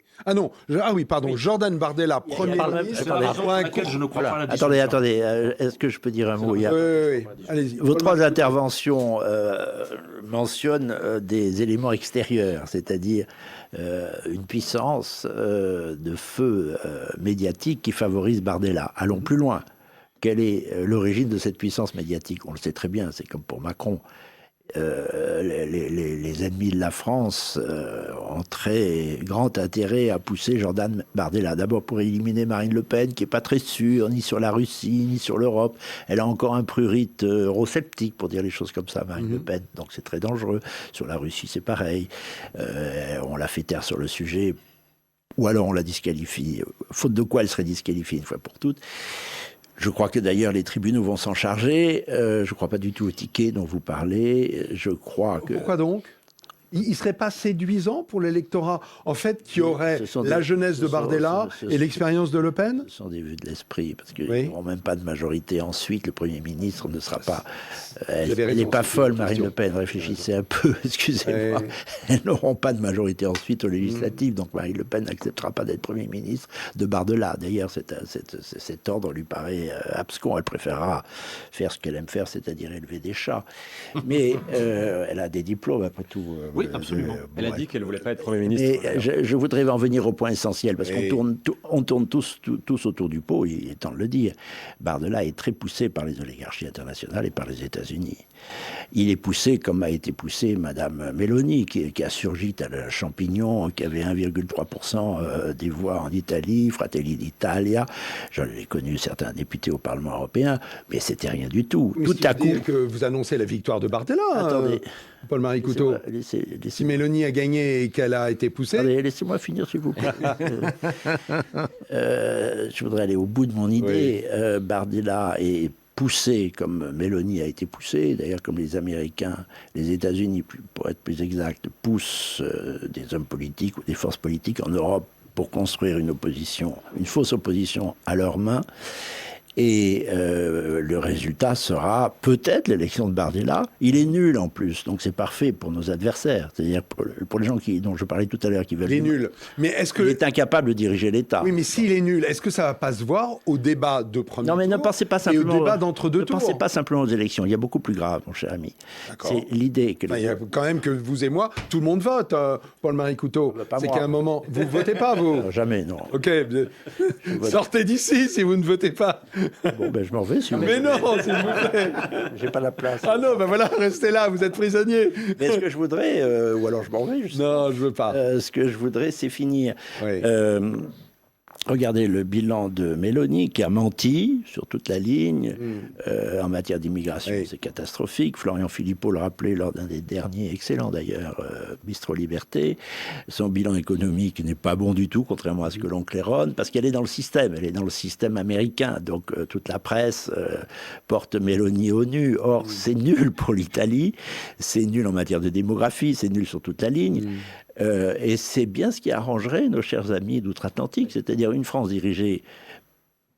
Jordan Bardella, Premier ministre... Je ne crois pas à la dissolution. Attendez, est-ce que je peux dire un mot ? Oui. Allez-y. Vos 3 interventions mentionnent des éléments extérieurs, c'est-à-dire une puissance de feu médiatique qui favorise Bardella. Allons plus loin. Quelle est l'origine de cette puissance médiatique ? On le sait très bien, c'est comme pour Macron. Les ennemis de la France ont très grand intérêt à pousser Jordan Bardella. D'abord pour éliminer Marine Le Pen, qui n'est pas très sûre, ni sur la Russie, ni sur l'Europe. Elle a encore un prurite eurosceptique, pour dire les choses comme ça, Marine Le Pen. Donc c'est très dangereux. Sur la Russie, c'est pareil. On l'a fait taire sur le sujet, ou alors on la disqualifie. Faute de quoi elle serait disqualifiée une fois pour toutes. Je crois que d'ailleurs les tribunaux vont s'en charger. Je ne crois pas du tout au ticket dont vous parlez. Je crois que... Pourquoi donc ? il ne serait pas séduisant pour l'électorat, en fait, qui aurait la jeunesse de Bardella et l'expérience de Le Pen? Ce sont des vues de l'esprit, parce qu'ils n'auront même pas de majorité ensuite. Le Premier ministre ne sera pas... elle n'est pas folle, Marine Le Pen. Réfléchissez un peu, excusez-moi. Elles n'auront pas de majorité ensuite aux législatives, donc Marine Le Pen n'acceptera pas d'être Premier ministre de Bardella. D'ailleurs, cet ordre lui paraît abscon. Elle préférera faire ce qu'elle aime faire, c'est-à-dire élever des chats. Mais elle a des diplômes, après tout. Oui, absolument. Elle a dit qu'elle ne voulait pas être Premier ministre. Mais je voudrais en venir au point essentiel, parce qu'on tourne tous autour du pot, il est temps de le dire. Bardella est très poussé par les oligarchies internationales et par les États-Unis. Il est poussé comme a été poussée Madame Meloni, qui a surgi à la champignon, qui avait 1,3% des voix en Italie, Fratelli d'Italia. J'en ai connu certains députés au Parlement européen, mais c'était rien du tout. Mais tout à coup, que vous annoncez la victoire de Bardella. Attendez. Paul-Marie Couteau. Si Mélanie a gagné et qu'elle a été poussée... Attendez, laissez-moi finir, s'il vous plaît. Je voudrais aller au bout de mon idée. Oui. Bardella est poussé comme Mélanie a été poussée, d'ailleurs comme les Américains, les États-Unis, pour être plus exact, poussent des hommes politiques ou des forces politiques en Europe pour construire une opposition, une fausse opposition à leurs mains. Et le résultat sera peut-être l'élection de Bardella. Il est nul en plus, donc c'est parfait pour nos adversaires. C'est-à-dire pour les gens dont je parlais tout à l'heure qui veulent... Il est nul. Mais est-ce que... Il est incapable de diriger l'État. Oui, mais s'il est nul, est-ce que ça ne va pas se voir au débat de premier tour? Non, mais ne pensez pas simplement... Et au débat d'entre-deux tours. Ne pensez pas simplement aux élections. Il y a beaucoup plus grave, mon cher ami. C'est l'idée que... Il y a quand même que vous et moi, tout le monde vote, Paul-Marie Couteau. C'est qu'à un moment... Vous ne votez pas, vous? Non, jamais, non. Ok. Sortez d'ici si vous ne votez pas. Bon, ben je m'en vais, si vous Mais non, s'il vous plaît. J'ai pas la place. Ah non, ben voilà, restez là, vous êtes prisonnier. Mais ce que je voudrais, ou alors je m'en vais, non, je veux pas. Ce que je voudrais, c'est finir. Oui. Regardez le bilan de Meloni, qui a menti sur toute la ligne en matière d'immigration. Oui. C'est catastrophique. Florian Philippot le rappelait lors d'un des derniers, excellent d'ailleurs, Bistro Liberté. Son bilan économique n'est pas bon du tout, contrairement à ce que l'on claironne, parce qu'elle est dans le système. Elle est dans le système américain. Donc toute la presse porte Meloni au nu. Or, c'est nul pour l'Italie. C'est nul en matière de démographie. C'est nul sur toute la ligne. Et c'est bien ce qui arrangerait nos chers amis d'outre-Atlantique, c'est-à-dire une France dirigée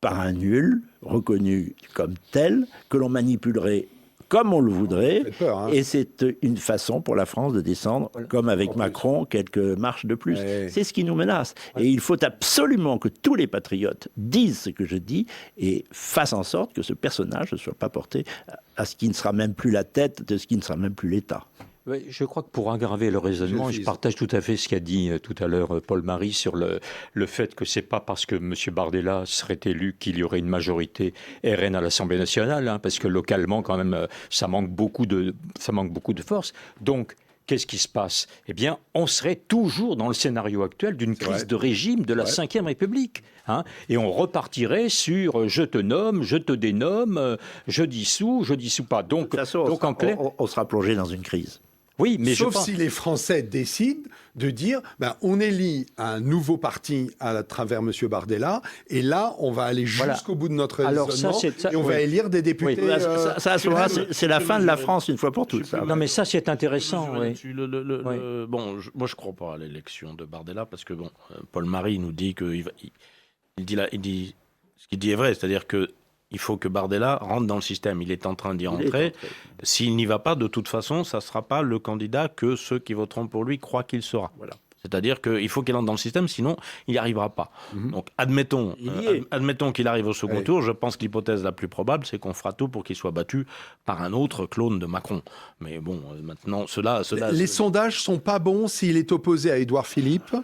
par un nul, reconnu comme tel, que l'on manipulerait comme on le voudrait, peur, hein. Et c'est une façon pour la France de descendre, comme avec Macron, quelques marches de plus. Ouais. C'est ce qui nous menace. Ouais. Et il faut absolument que tous les patriotes disent ce que je dis et fassent en sorte que ce personnage ne soit pas porté à ce qui ne sera même plus la tête de ce qui ne sera même plus l'État. Oui, je crois que pour aggraver le raisonnement, je partage tout à fait ce qu'a dit tout à l'heure Paul-Marie sur le fait que c'est pas parce que M. Bardella serait élu qu'il y aurait une majorité RN à l'Assemblée nationale, hein, parce que localement, quand même, ça manque beaucoup de force. Donc, qu'est-ce qui se passe? Eh bien, on serait toujours dans le scénario actuel d'une crise de régime de la Ve République. Hein, et on repartirait sur je te nomme, je te dénomme, je dissous pas. Donc en clair... on sera plongé dans une crise. Oui, mais sauf si les Français décident de dire on élit un nouveau parti à travers M. Bardella, et là, on va aller jusqu'au bout de notre raisonnement et on va élire des députés. Oui. C'est la fin de la France une fois pour toutes. Non, mais ça, c'est intéressant. Moi, je ne crois pas à l'élection de Bardella, parce que Paul-Marie nous dit que ce qu'il dit est vrai, c'est-à-dire que il faut que Bardella rentre dans le système. Il est en train d'y rentrer. S'il n'y va pas, de toute façon, ça ne sera pas le candidat que ceux qui voteront pour lui croient qu'il sera. Voilà. C'est-à-dire qu'il faut qu'il entre dans le système, sinon il n'y arrivera pas. Donc admettons qu'il arrive au second tour. Je pense que l'hypothèse la plus probable, c'est qu'on fera tout pour qu'il soit battu par un autre clone de Macron. Mais bon, maintenant, les sondages ne sont pas bons s'il est opposé à Édouard Philippe.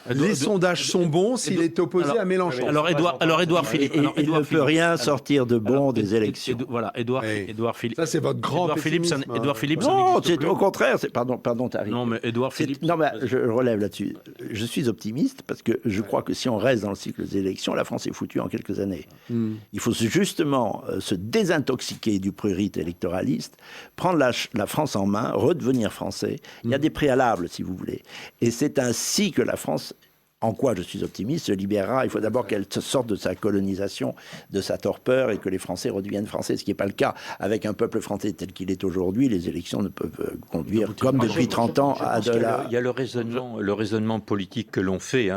Les sondages sont bons s'il est opposé à Mélenchon. Alors Édouard Philippe, il ne peut rien sortir de bon des élections. Voilà, Édouard Philippe. Ça, c'est votre grand pessimisme. Édouard Philippe. Non, c'est au contraire. Pardon, Tariq. Non, mais Édouard Philippe. Non, mais je relève là-dessus. Je suis optimiste parce que je crois que si on reste dans le cycle des élections, la France est foutue en quelques années. Il faut justement se désintoxiquer du prurit électoraliste, prendre la France en main, redevenir français. Il y a des préalables, si vous voulez. Et c'est ainsi que la France En quoi je suis optimiste, se libérera. Il faut d'abord qu'elle sorte de sa colonisation, de sa torpeur, et que les Français redeviennent français, ce qui n'est pas le cas. Avec un peuple français tel qu'il est aujourd'hui, les élections ne peuvent conduire, comme depuis 30 ans, à de la... Il y a le raisonnement politique que l'on fait.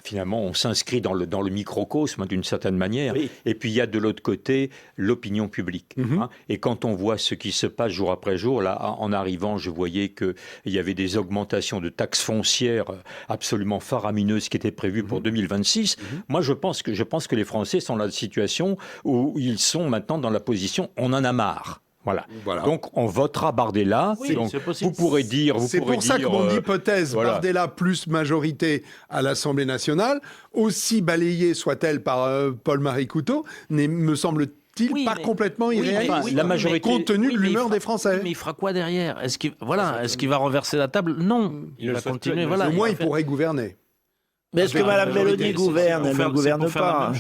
Finalement, on s'inscrit dans le microcosme, d'une certaine manière. Oui. Et puis, il y a de l'autre côté l'opinion publique. Et quand on voit ce qui se passe jour après jour, là, en arrivant, je voyais qu'il y avait des augmentations de taxes foncières absolument faramineuses qui étaient prévues pour 2026. Moi, je pense que les Français sont dans la situation où ils sont maintenant dans la position « on en a marre ». Voilà. Donc, on votera Bardella. Oui, donc, c'est possible. vous pourrez dire... C'est pour ça que mon hypothèse, Bardella plus majorité à l'Assemblée nationale, aussi balayée soit-elle par Paul-Marie Coutot, me semble-t-il pas complètement irréaliste, la majorité, compte tenu de l'humeur des Français. Mais il fera quoi derrière? Est-ce qu'il va renverser la table? Non. Il va continuer. Voilà. Au moins, il pourrait gouverner. Mais est-ce que Mme Mélanie gouverne? Elle ne gouverne pas.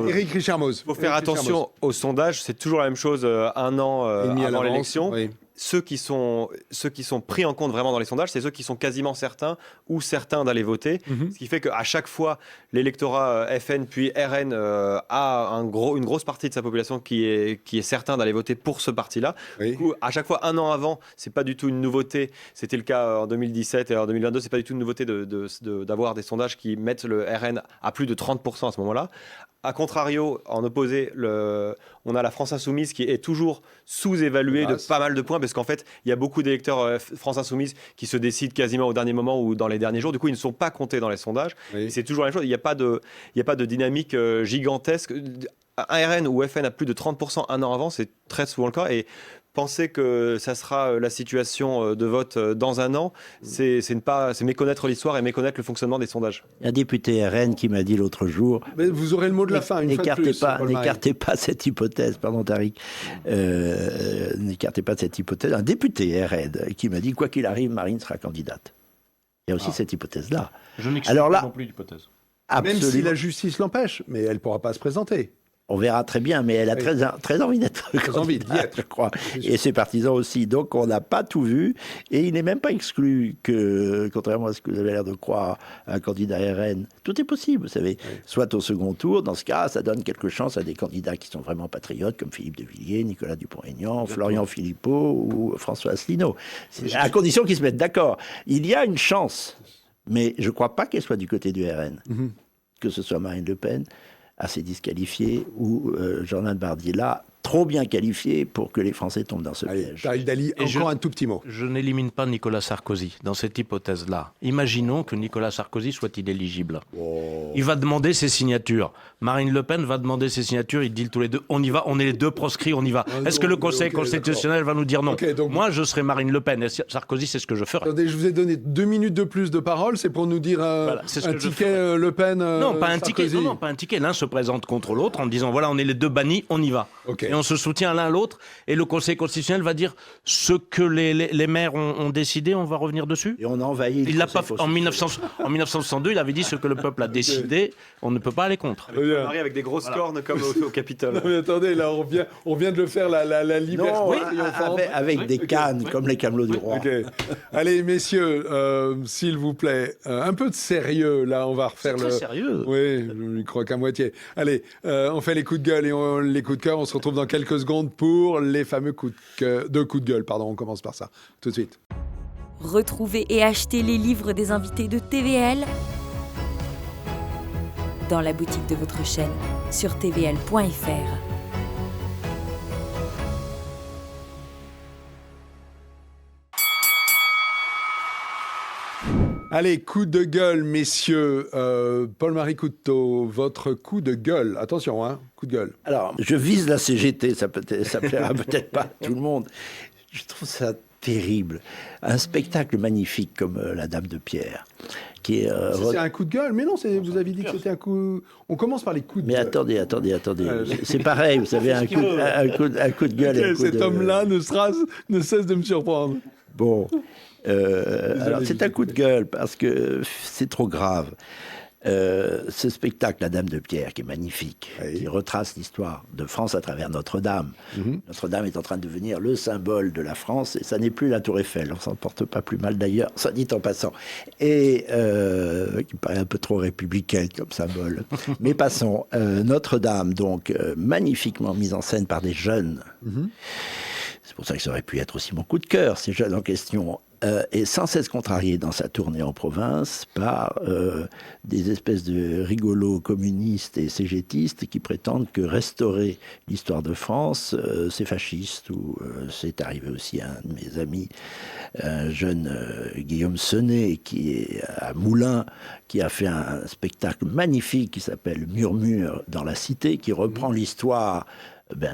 Éric Richard-Mose. Il faut faire attention aux sondages, c'est toujours la même chose un an avant l'élection. Oui. Ceux qui sont pris en compte vraiment dans les sondages, c'est ceux qui sont quasiment certains ou certains d'aller voter. Ce qui fait qu'à chaque fois, l'électorat FN puis RN a une grosse partie de sa population qui est certain d'aller voter pour ce parti-là. Oui. Du coup, à chaque fois, un an avant, c'est pas du tout une nouveauté. C'était le cas en 2017 et en 2022, c'est pas du tout une nouveauté d'avoir des sondages qui mettent le RN à plus de 30% à ce moment-là. A contrario, en opposé, on a la France Insoumise qui est toujours sous-évaluée de pas mal de points, parce qu'en fait, il y a beaucoup d'électeurs France Insoumise qui se décident quasiment au dernier moment ou dans les derniers jours. Du coup, ils ne sont pas comptés dans les sondages. Oui. C'est toujours la même chose. Il n'y a pas de dynamique gigantesque. Un RN ou FN à plus de 30% un an avant, c'est très souvent le cas. Et penser que ça sera la situation de vote dans un an, c'est méconnaître l'histoire et méconnaître le fonctionnement des sondages. Il y a un député RN qui m'a dit l'autre jour... Mais vous aurez le mot de la fin, une fois de plus. N'écartez pas cette hypothèse, pardon Tariq, n'écartez pas cette hypothèse. Un député RN qui m'a dit, quoi qu'il arrive, Marine sera candidate. Il y a aussi cette hypothèse-là. Je n'exclus pas non plus l'hypothèse. Même si la justice l'empêche, mais elle ne pourra pas se présenter. On verra très bien, mais elle a très envie d'être candidate, je crois. Et ses partisans aussi. Donc, on n'a pas tout vu. Et il n'est même pas exclu que, contrairement à ce que vous avez l'air de croire, un candidat RN, tout est possible, vous savez. Oui. Soit au second tour. Dans ce cas, ça donne quelques chances à des candidats qui sont vraiment patriotes, comme Philippe de Villiers, Nicolas Dupont-Aignan, Florian Philippot ou François Asselineau. À condition qu'ils se mettent d'accord. Il y a une chance, mais je ne crois pas qu'elle soit du côté du RN. Que ce soit Marine Le Pen, assez disqualifié, ou Jordan Bardella, trop bien qualifié pour que les Français tombent dans ce piège. Tariq Dali, encore un tout petit mot. Je n'élimine pas Nicolas Sarkozy dans cette hypothèse-là. Imaginons que Nicolas Sarkozy soit inéligible. Oh. Il va demander ses signatures. Marine Le Pen va demander ses signatures. Ils disent tous les deux, on y va, on est les deux proscrits, on y va. Est-ce que le Conseil constitutionnel va nous dire non? Donc, moi, je serai Marine Le Pen. Et Sarkozy, c'est ce que je ferai. Attendez, je vous ai donné 2 minutes de plus de parole. C'est pour nous dire un ticket Le Pen. Non, pas un ticket. Non, pas un ticket. L'un se présente contre l'autre en disant voilà, on est les deux bannis, on y va. Et on se soutient l'un l'autre, et le Conseil constitutionnel va dire ce que les maires ont décidé, on va revenir dessus. Et on a envahi. Il l'a pas en 1962, il avait dit ce que le peuple a décidé, on ne peut pas aller contre. Avec des grosses cornes comme au Capitole. Non, mais attendez, là on vient de le faire la liberté. Non, avec des cannes comme les camelots du roi. Okay. Allez messieurs, s'il vous plaît, un peu de sérieux. Là, on va refaire très sérieux. Oui, je ne crois qu'à moitié. Allez, on fait les coups de gueule et les coups de cœur. On se retrouve dans quelques secondes pour les fameux coups de gueule. Pardon, on commence par ça. Tout de suite. Retrouvez et achetez les livres des invités de TVL dans la boutique de votre chaîne sur tvl.fr. Allez, coup de gueule, messieurs. Paul-Marie Coutot, votre coup de gueule. Attention, hein, coup de gueule. Alors, je vise la CGT, ça plaira peut-être pas à tout le monde. Je trouve ça terrible. Un spectacle magnifique comme La Dame de Pierre. Qui est, c'est un coup de gueule, mais non, vous avez dit que c'était un coup... On commence par les coups de gueule. Mais attendez. C'est pareil, vous savez, un coup de gueule. Okay, cet homme-là ne cesse de me surprendre. Bon, alors c'est un coup de gueule parce que c'est trop grave. Ce spectacle, La Dame de Pierre, qui est magnifique, qui retrace l'histoire de France à travers Notre-Dame. Notre-Dame est en train de devenir le symbole de la France, et ça n'est plus la Tour Eiffel. On s'en porte pas plus mal d'ailleurs, ça dit en passant. Et qui paraît un peu trop républicaine comme symbole. Mais passons. Notre-Dame, donc, magnifiquement mise en scène par des jeunes. C'est pour ça que ça aurait pu être aussi mon coup de cœur, ces jeunes en question. Et sans cesse contrarié dans sa tournée en province par des espèces de rigolos communistes et cégétistes qui prétendent que restaurer l'histoire de France, c'est fasciste. Ou c'est arrivé aussi à un de mes amis, un jeune Guillaume Senet, qui est à Moulins, qui a fait un spectacle magnifique qui s'appelle Murmure dans la cité, qui reprend l'histoire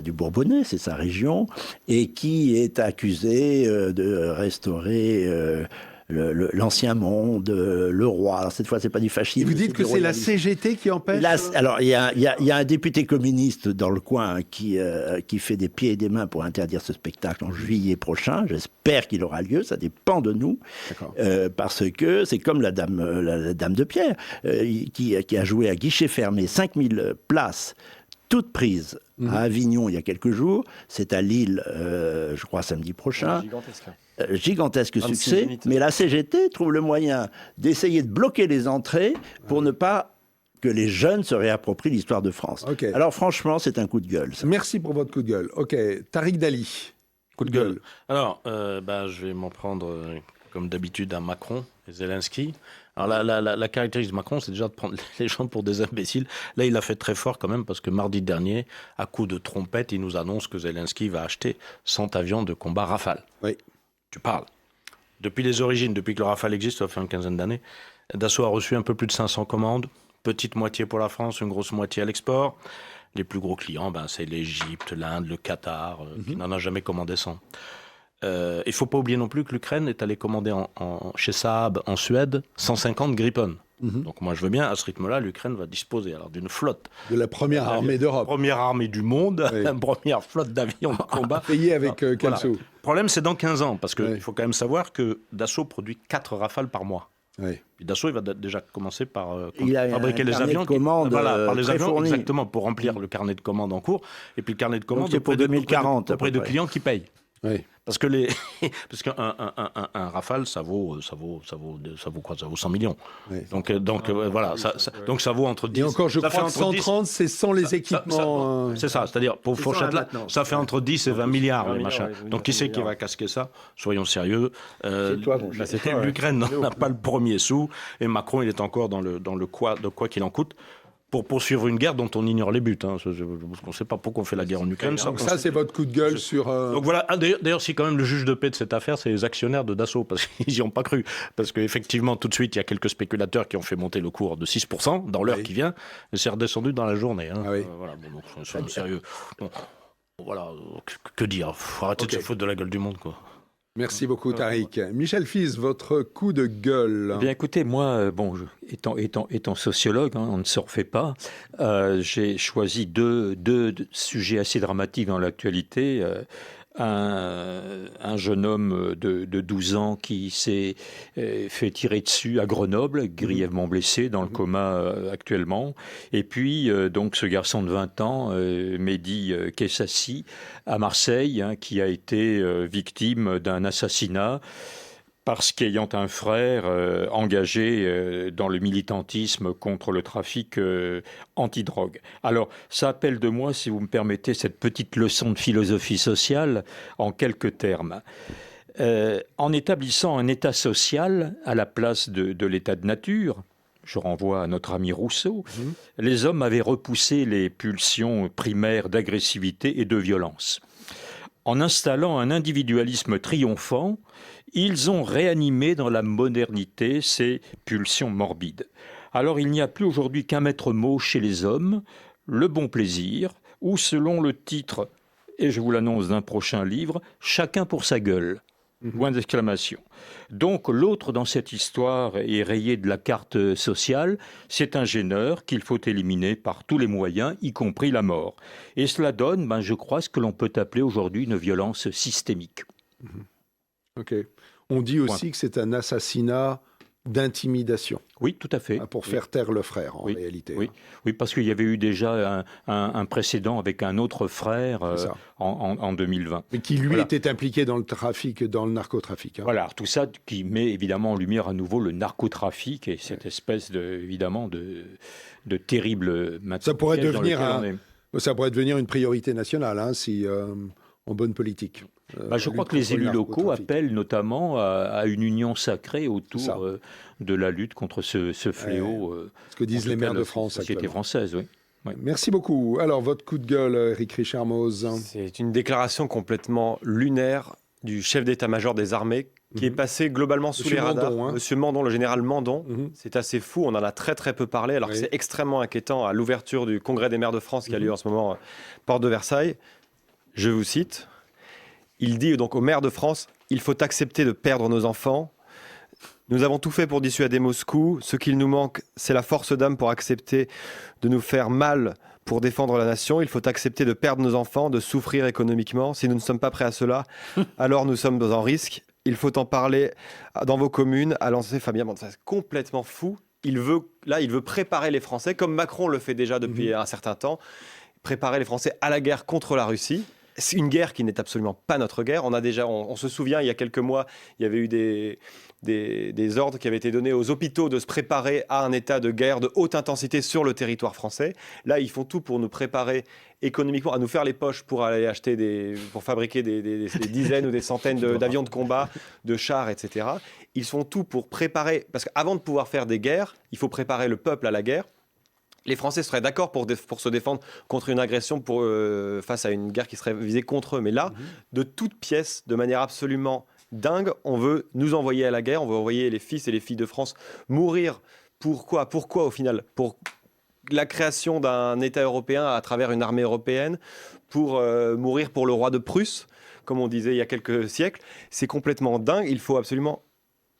du Bourbonnais, c'est sa région, et qui est accusé de restaurer l'ancien monde, le roi. Alors cette fois, c'est pas du fascisme. Et vous dites que c'est la CGT qui empêche Alors, il y a un député communiste dans le coin qui fait des pieds et des mains pour interdire ce spectacle en juillet prochain. J'espère qu'il aura lieu, ça dépend de nous. Parce que c'est comme la dame de Pierre, qui a joué à guichet fermé 5000 places, toutes prises à Avignon il y a quelques jours. C'est à Lille, je crois, samedi prochain. Gigantesque succès. Mais la CGT trouve le moyen d'essayer de bloquer les entrées pour ne pas que les jeunes se réapproprient l'histoire de France. Alors franchement, c'est un coup de gueule. Ça. Merci pour votre coup de gueule. Tariq Dali. Coup de gueule. Alors, je vais m'en prendre, comme d'habitude, à Macron et Zelensky. Alors la caractéristique de Macron, c'est déjà de prendre les gens pour des imbéciles. Là, il l'a fait très fort quand même, parce que mardi dernier, à coup de trompette, il nous annonce que Zelensky va acheter 100 avions de combat Rafale. Oui. Tu parles. Depuis les origines, depuis que le Rafale existe, ça fait une quinzaine d'années, Dassault a reçu un peu plus de 500 commandes, petite moitié pour la France, une grosse moitié à l'export. Les plus gros clients, c'est l'Égypte, l'Inde, le Qatar, qui n'en a jamais commandé 100. Il ne faut pas oublier non plus que l'Ukraine est allée commander chez Saab en Suède 150 Gripen. Donc moi je veux bien, à ce rythme-là, l'Ukraine va disposer d'une flotte. De la première armée d'Europe. Première armée du monde, une première flotte d'avions de combat. Payé avec quel sou ? Le problème c'est dans 15 ans, parce qu'il faut quand même savoir que Dassault produit 4 Rafales par mois. Puis Dassault, il va déjà commencer par fabriquer les avions. Par les avions, fourni. exactement, pour remplir le carnet de commandes en cours. Et puis le carnet de commandes c'est pour 2040. auprès de clients qui payent. Parce qu'un Rafale, ça vaut quoi ? Ça vaut 100 millions. Donc voilà, ça vaut entre 10... Et encore, je crois que 130, c'est sans les équipements... c'est ça, c'est-à-dire, pour fourchette là, ça fait entre 10 et 20 milliards, les machins. Donc qui c'est qui va casquer ça ? Soyons sérieux. L'Ukraine n'en a pas le premier sou, et Macron, il est encore dans le quoi qu'il en coûte, pour poursuivre une guerre dont on ignore les buts. On ne sait pas pourquoi on fait la guerre en Ukraine. Donc ça, c'est votre coup de gueule sur... Donc voilà, d'ailleurs, si quand même le juge de paix de cette affaire, c'est les actionnaires de Dassault, parce qu'ils n'y ont pas cru. Parce qu'effectivement, tout de suite, il y a quelques spéculateurs qui ont fait monter le cours de 6% dans l'heure qui vient, et c'est redescendu dans la journée. Voilà, donc, soyons sérieux. Voilà, que dire ? Faut arrêter de se foutre de la gueule du monde, quoi. Merci beaucoup, Tariq. Michel Fils, votre coup de gueule. Bien, écoutez, moi, étant sociologue, on ne se refait pas. J'ai choisi deux sujets assez dramatiques dans l'actualité. Un jeune homme de 12 ans qui s'est fait tirer dessus à Grenoble, grièvement blessé, dans le coma actuellement. Et puis, donc, ce garçon de 20 ans, Mehdi Kessassi, à Marseille, qui a été victime d'un assassinat parce qu'ayant un frère engagé dans le militantisme contre le trafic antidrogue. Alors, ça appelle de moi, si vous me permettez, cette petite leçon de philosophie sociale en quelques termes. En établissant un état social à la place de l'état de nature, je renvoie à notre ami Rousseau, les hommes avaient repoussé les pulsions primaires d'agressivité et de violence. En installant un individualisme triomphant, ils ont réanimé dans la modernité ces pulsions morbides. Alors il n'y a plus aujourd'hui qu'un maître mot chez les hommes, le bon plaisir, ou selon le titre, et je vous l'annonce d'un prochain livre, chacun pour sa gueule. Point d'exclamation. Donc l'autre dans cette histoire est rayé de la carte sociale, c'est un gêneur qu'il faut éliminer par tous les moyens, y compris la mort. Et cela donne, je crois, ce que l'on peut appeler aujourd'hui une violence systémique. Ok. On dit aussi que c'est un assassinat d'intimidation. Oui, tout à fait. Pour faire taire le frère, en oui. réalité. Oui, parce qu'il y avait eu déjà un précédent avec un autre frère en 2020. Mais qui, lui, était impliqué dans le narcotrafic. Hein. Voilà, tout ça qui met évidemment en lumière à nouveau le narcotrafic et cette espèce de terrible... Ça pourrait devenir une priorité nationale, hein, si... en bonne politique. Je crois que les élus locaux appellent notamment à une union sacrée autour de la lutte contre ce fléau. Ce que disent les maires de France. La société française, oui. Ouais. Merci beaucoup. Alors, votre coup de gueule, Éric Richard-Mose. C'est une déclaration complètement lunaire du chef d'état-major des armées qui est passé globalement sous les radars. Monsieur Mandon, le général Mandon. C'est assez fou, on en a très très peu parlé, alors que c'est extrêmement inquiétant à l'ouverture du Congrès des maires de France qui a lieu en ce moment, porte de Versailles. Je vous cite. Il dit donc aux maires de France, il faut accepter de perdre nos enfants. Nous avons tout fait pour dissuader Moscou. Ce qu'il nous manque, c'est la force d'âme pour accepter de nous faire mal pour défendre la nation. Il faut accepter de perdre nos enfants, de souffrir économiquement. Si nous ne sommes pas prêts à cela, alors nous sommes en risque. Il faut en parler dans vos communes, à lancer Fabien Mandon. C'est complètement fou. Il veut préparer les Français, comme Macron le fait déjà depuis un certain temps, préparer les Français à la guerre contre la Russie. C'est une guerre qui n'est absolument pas notre guerre. On se souvient, il y a quelques mois, il y avait eu des ordres qui avaient été donnés aux hôpitaux de se préparer à un état de guerre de haute intensité sur le territoire français. Là, ils font tout pour nous préparer économiquement, à nous faire les poches pour aller acheter pour fabriquer des dizaines ou des centaines d'avions de combat, de chars, etc. Ils font tout pour préparer, parce qu'avant de pouvoir faire des guerres, il faut préparer le peuple à la guerre. Les Français seraient d'accord pour se défendre contre une agression face à une guerre qui serait visée contre eux. Mais là, de toutes pièces, de manière absolument dingue, on veut nous envoyer à la guerre, on veut envoyer les fils et les filles de France mourir. Pourquoi au final ? Pour la création d'un État européen à travers une armée européenne, pour mourir pour le roi de Prusse, comme on disait il y a quelques siècles. C'est complètement dingue, il faut absolument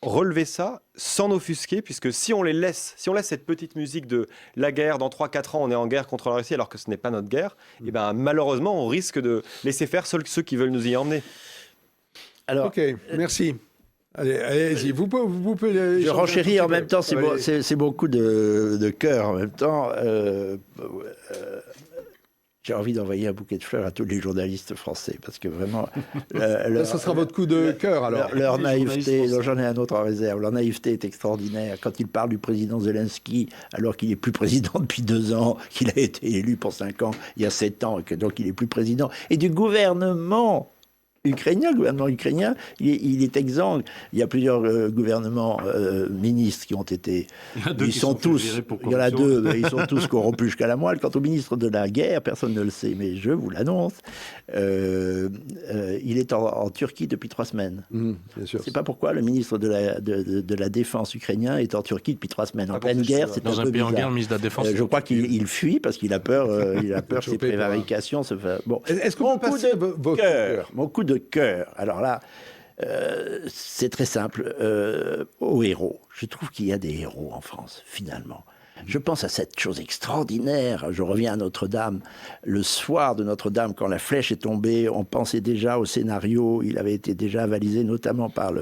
relever ça sans n'offusquer, puisque si on laisse cette petite musique de la guerre, dans 3-4 ans on est en guerre contre la Russie alors que ce n'est pas notre guerre, et ben malheureusement on risque de laisser faire seuls ceux qui veulent nous y emmener. Alors, ok, merci. Allez-y, vous pouvez... Je renchéris en même temps, c'est beaucoup de cœur en même temps. J'ai envie d'envoyer un bouquet de fleurs à tous les journalistes français, parce que vraiment... ça sera votre coup de cœur, alors. Leur naïveté, j'en ai un autre en réserve, leur naïveté est extraordinaire. Quand ils parlent du président Zelensky, alors qu'il n'est plus président depuis 2 ans, qu'il a été élu pour 5 ans, il y a 7 ans, et que donc il n'est plus président, et du gouvernement ukrainien, il est exsangue. Il y a plusieurs gouvernements ministres qui ont été... Il y en a 2, ils sont tous corrompus jusqu'à la moelle. Quant au ministre de la guerre, personne ne le sait, mais je vous l'annonce, il est en Turquie depuis 3 semaines. Bien sûr. Je ne sais pas pourquoi le ministre de la Défense ukrainien est en Turquie depuis 3 semaines. En pleine guerre, c'est un peu bizarre. Dans un pays en guerre, le ministre de la Défense... je crois qu'il fuit parce qu'il a peur, que ses prévarications se fassent... Bon. Est-ce qu'on peut passer votre cœur ? Mon coup de cœur. Alors là, c'est très simple. Aux héros. Je trouve qu'il y a des héros en France, finalement. Je pense à cette chose extraordinaire. Je reviens à Notre-Dame. Le soir de Notre-Dame, quand la flèche est tombée, on pensait déjà au scénario. Il avait été déjà avalisé, notamment par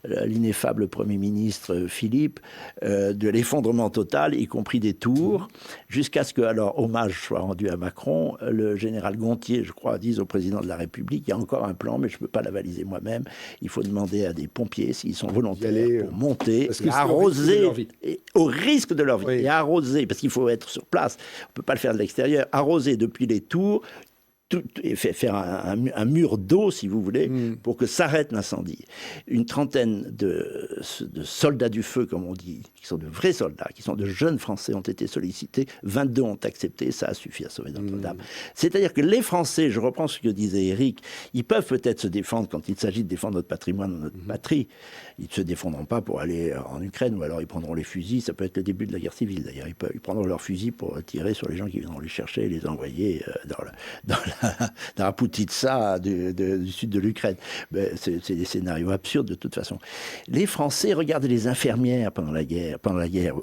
l'ineffable Premier ministre Philippe, de l'effondrement total, y compris des tours, jusqu'à ce que, alors, hommage soit rendu à Macron. Le général Gontier, je crois, dise au président de la République, il y a encore un plan, mais je ne peux pas l'avaliser moi-même. Il faut demander à des pompiers, s'ils sont volontaires, pour monter, et arroser, au risque de leur vie. Et arroser, parce qu'il faut être sur place, on ne peut pas le faire de l'extérieur, arroser depuis les tours, et faire un mur d'eau, si vous voulez, pour que s'arrête l'incendie. Une trentaine de soldats du feu, comme on dit, qui sont de vrais soldats, qui sont de jeunes Français, ont été sollicités. 22 ont accepté, ça a suffi à sauver Notre-Dame. C'est-à-dire que les Français, je reprends ce que disait Éric, ils peuvent peut-être se défendre quand il s'agit de défendre notre patrimoine, notre patrie. Ils ne se défendront pas pour aller en Ukraine, ou alors ils prendront les fusils. Ça peut être le début de la guerre civile, d'ailleurs. Ils prendront leurs fusils pour tirer sur les gens qui viendront les chercher et les envoyer dans Raputitsa du sud de l'Ukraine. C'est des scénarios absurdes de toute façon. Les Français, regardez les infirmières pendant la guerre,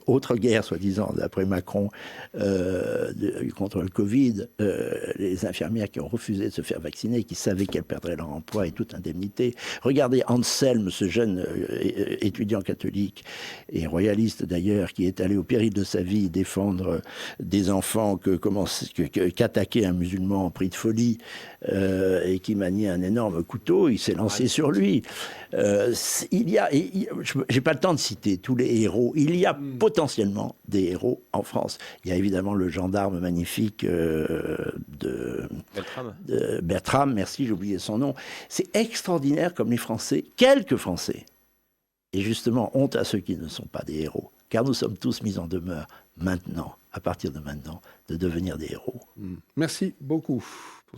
autre guerre soi-disant d'après Macron contre le Covid, les infirmières qui ont refusé de se faire vacciner, qui savaient qu'elles perdraient leur emploi et toute indemnité. Regardez Anselme, ce jeune étudiant catholique et royaliste d'ailleurs, qui est allé au péril de sa vie défendre des enfants qu'attaquait un musulman pris de folie et qui maniait un énorme couteau. Il s'est lancé sur lui. J'ai pas le temps de citer tous les héros. Il y a potentiellement des héros en France. Il y a évidemment le gendarme magnifique Bertram, merci, j'ai oublié son nom. C'est extraordinaire comme les Français, quelques Français, et justement, honte à ceux qui ne sont pas des héros, car nous sommes tous mis en demeure maintenant, à partir de maintenant, de devenir des héros. Merci beaucoup.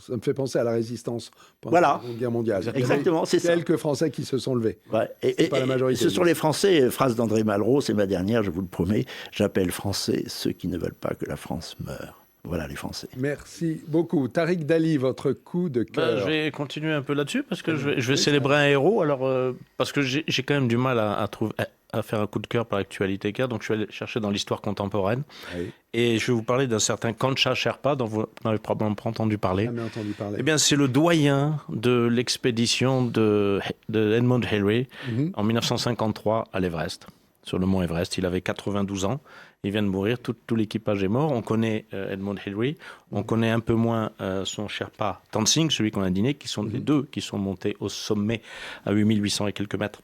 Ça me fait penser à la résistance pendant la Seconde Guerre mondiale. Exactement, c'est ça. Quelques Français qui se sont levés. Ouais. Et pas la majorité. Ce sont les Français, phrase d'André Malraux, c'est ma dernière, je vous le promets, j'appelle Français ceux qui ne veulent pas que la France meure. Voilà les Français. Merci beaucoup. Tariq Dali, votre coup de cœur. Je vais continuer un peu là-dessus parce que je vais célébrer un héros. Alors, parce que j'ai quand même du mal à faire un coup de cœur par l'actualité. Donc je vais aller chercher dans l'histoire contemporaine. Oui. Et je vais vous parler d'un certain Kancha Sherpa, dont vous n'avez probablement pas entendu parler. Jamais entendu parler. Eh bien, c'est le doyen de l'expédition de Edmund Hillary en 1953 à l'Everest, sur le mont Everest. Il avait 92 ans. Il vient de mourir, tout l'équipage est mort. On connaît Edmund Hillary, on connaît un peu moins son Sherpa Tenzing, celui qu'on a dîné, qui sont les deux qui sont montés au sommet à 8800 et quelques mètres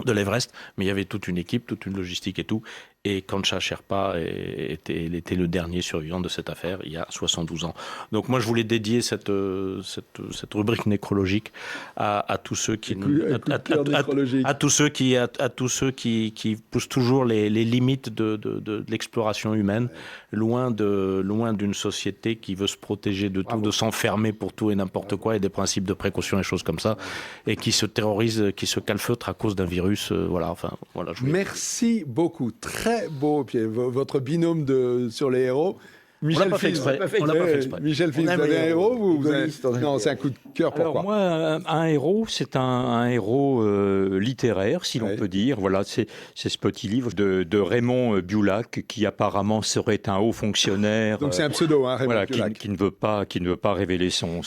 de l'Everest. Mais il y avait toute une équipe, toute une logistique et tout. Et Kancha Sherpa était le dernier survivant de cette affaire il y a 72 ans. Donc moi je voulais dédier cette rubrique nécrologique à tous ceux qui qui poussent toujours les limites de l'exploration humaine, loin d'une société qui veut se protéger de tout, de s'enfermer pour tout et n'importe quoi, et des principes de précaution et choses comme ça, et qui se terrorise, qui se calfeutre à cause d'un virus. Merci beaucoup. Très beau, puis votre binôme sur les héros. Michel Fils, Michel Fils, vous avez un héros Non, c'est un coup de cœur. Pourquoi? Alors moi, un héros, c'est un héros littéraire, si l'on peut dire. Voilà, c'est ce petit livre de Raymond Biulac, qui apparemment serait un haut fonctionnaire. Donc c'est un pseudo, hein, Raymond Biulac. Qui ne veut pas révéler son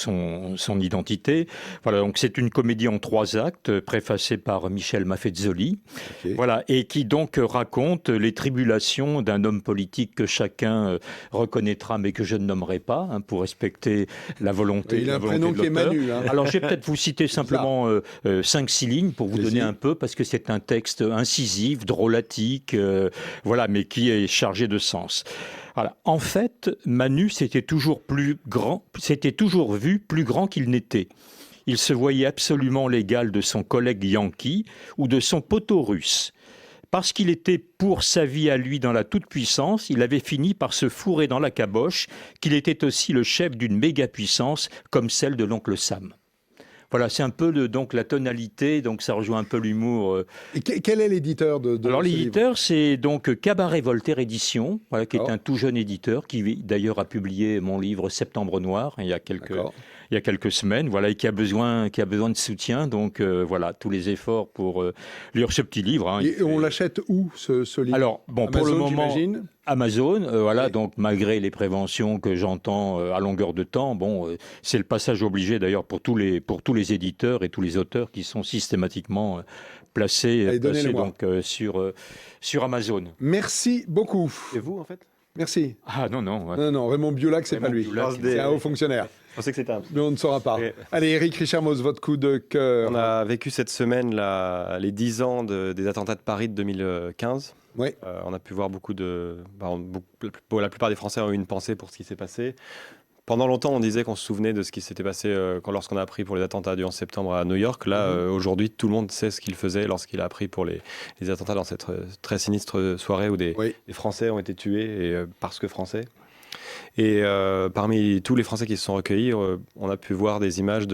identité. Voilà, donc c'est une comédie en 3 actes, préfacée par Michel Maffezzoli. Okay. Voilà, et qui donc raconte les tribulations d'un homme politique que chacun reconnaîtra, mais que je ne nommerai pas, pour respecter la volonté. Il a un prénom qui est Manu. Hein. Alors, je vais peut-être vous citer simplement 5-6 lignes pour vous donner un peu, parce que c'est un texte incisif, drôlatique, mais qui est chargé de sens. Voilà. En fait, Manu s'était toujours vu plus grand qu'il n'était. Il se voyait absolument l'égal de son collègue yankee ou de son poteau russe. Parce qu'il était pour sa vie à lui dans la toute-puissance, il avait fini par se fourrer dans la caboche qu'il était aussi le chef d'une méga-puissance comme celle de l'oncle Sam. Voilà, c'est un peu donc la tonalité, donc ça rejoint un peu l'humour. Et quel est l'éditeur de Alors l'éditeur, c'est donc Cabaret Voltaire Édition, qui est un tout jeune éditeur, qui d'ailleurs a publié mon livre Septembre Noir il y a quelques semaines, et qui a besoin de soutien. Donc tous les efforts pour lire ce petit livre. Et on l'achète où ce livre? Alors Amazon, pour le moment, j'imagine. Amazon, donc malgré les préventions que j'entends à longueur de temps, c'est le passage obligé d'ailleurs pour tous les éditeurs et tous les auteurs qui sont systématiquement placés donc sur Amazon. Merci beaucoup. Et vous en fait? Merci. Ah non. Non, Raymond Biulac, c'est pas lui. C'est un haut fonctionnaire. Je pensais que c'était un... Mais on ne saura pas. Allez, Éric Richermoz, votre coup de cœur. On a vécu cette semaine les 10 ans des attentats de Paris de 2015. Oui. On a pu voir la plupart des Français ont eu une pensée pour ce qui s'est passé. Pendant longtemps, on disait qu'on se souvenait de ce qui s'était passé lorsqu'on a appris pour les attentats du 11 septembre à New York. Là, aujourd'hui, tout le monde sait ce qu'il faisait lorsqu'il a appris pour les attentats dans cette très sinistre soirée où des Français ont été tués parce que Français. Et parmi tous les Français qui se sont recueillis, on a pu voir des images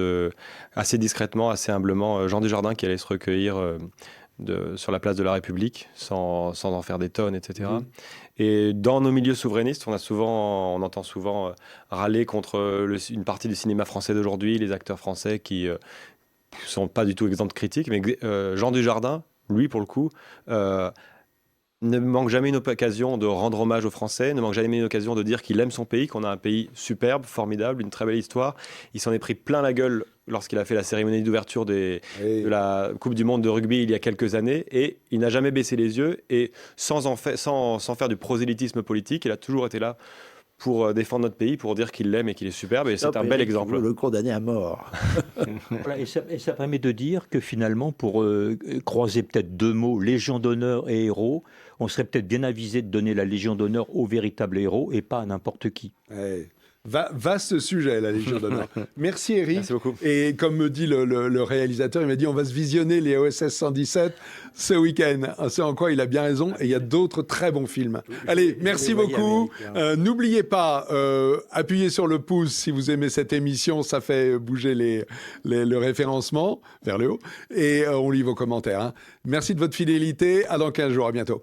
assez discrètement, assez humblement, Jean Dujardin qui allait se recueillir sur la place de la République, sans en faire des tonnes, etc. Et dans nos milieux souverainistes, on entend souvent râler contre une partie du cinéma français d'aujourd'hui, les acteurs français qui ne sont pas du tout exempts de critiques. Mais Jean Dujardin, lui, pour le coup, ne manque jamais une occasion de rendre hommage aux Français, ne manque jamais une occasion de dire qu'il aime son pays, qu'on a un pays superbe, formidable, une très belle histoire. Il s'en est pris plein la gueule lorsqu'il a fait la cérémonie d'ouverture de la Coupe du Monde de rugby il y a quelques années, et il n'a jamais baissé les yeux, et sans faire du prosélytisme politique, il a toujours été là pour défendre notre pays, pour dire qu'il l'aime et qu'il est superbe, et c'est un bel exemple. Le condamner à mort. Voilà, et ça permet de dire que finalement, pour croiser peut-être deux mots, Légion d'honneur et héros, on serait peut-être bien avisé de donner la Légion d'honneur aux véritables héros et pas à n'importe qui. Vaste sujet, la Légion d'honneur. Merci Eric. Merci beaucoup. Et comme me dit le réalisateur, il m'a dit on va se visionner les OSS 117 ce week-end. C'est en quoi il a bien raison. Et il y a d'autres très bons films. Allez, merci beaucoup. N'oubliez pas, appuyez sur le pouce si vous aimez cette émission. Ça fait bouger le référencement vers le haut. Et on lit vos commentaires. Merci de votre fidélité. À dans 15 jours. À bientôt.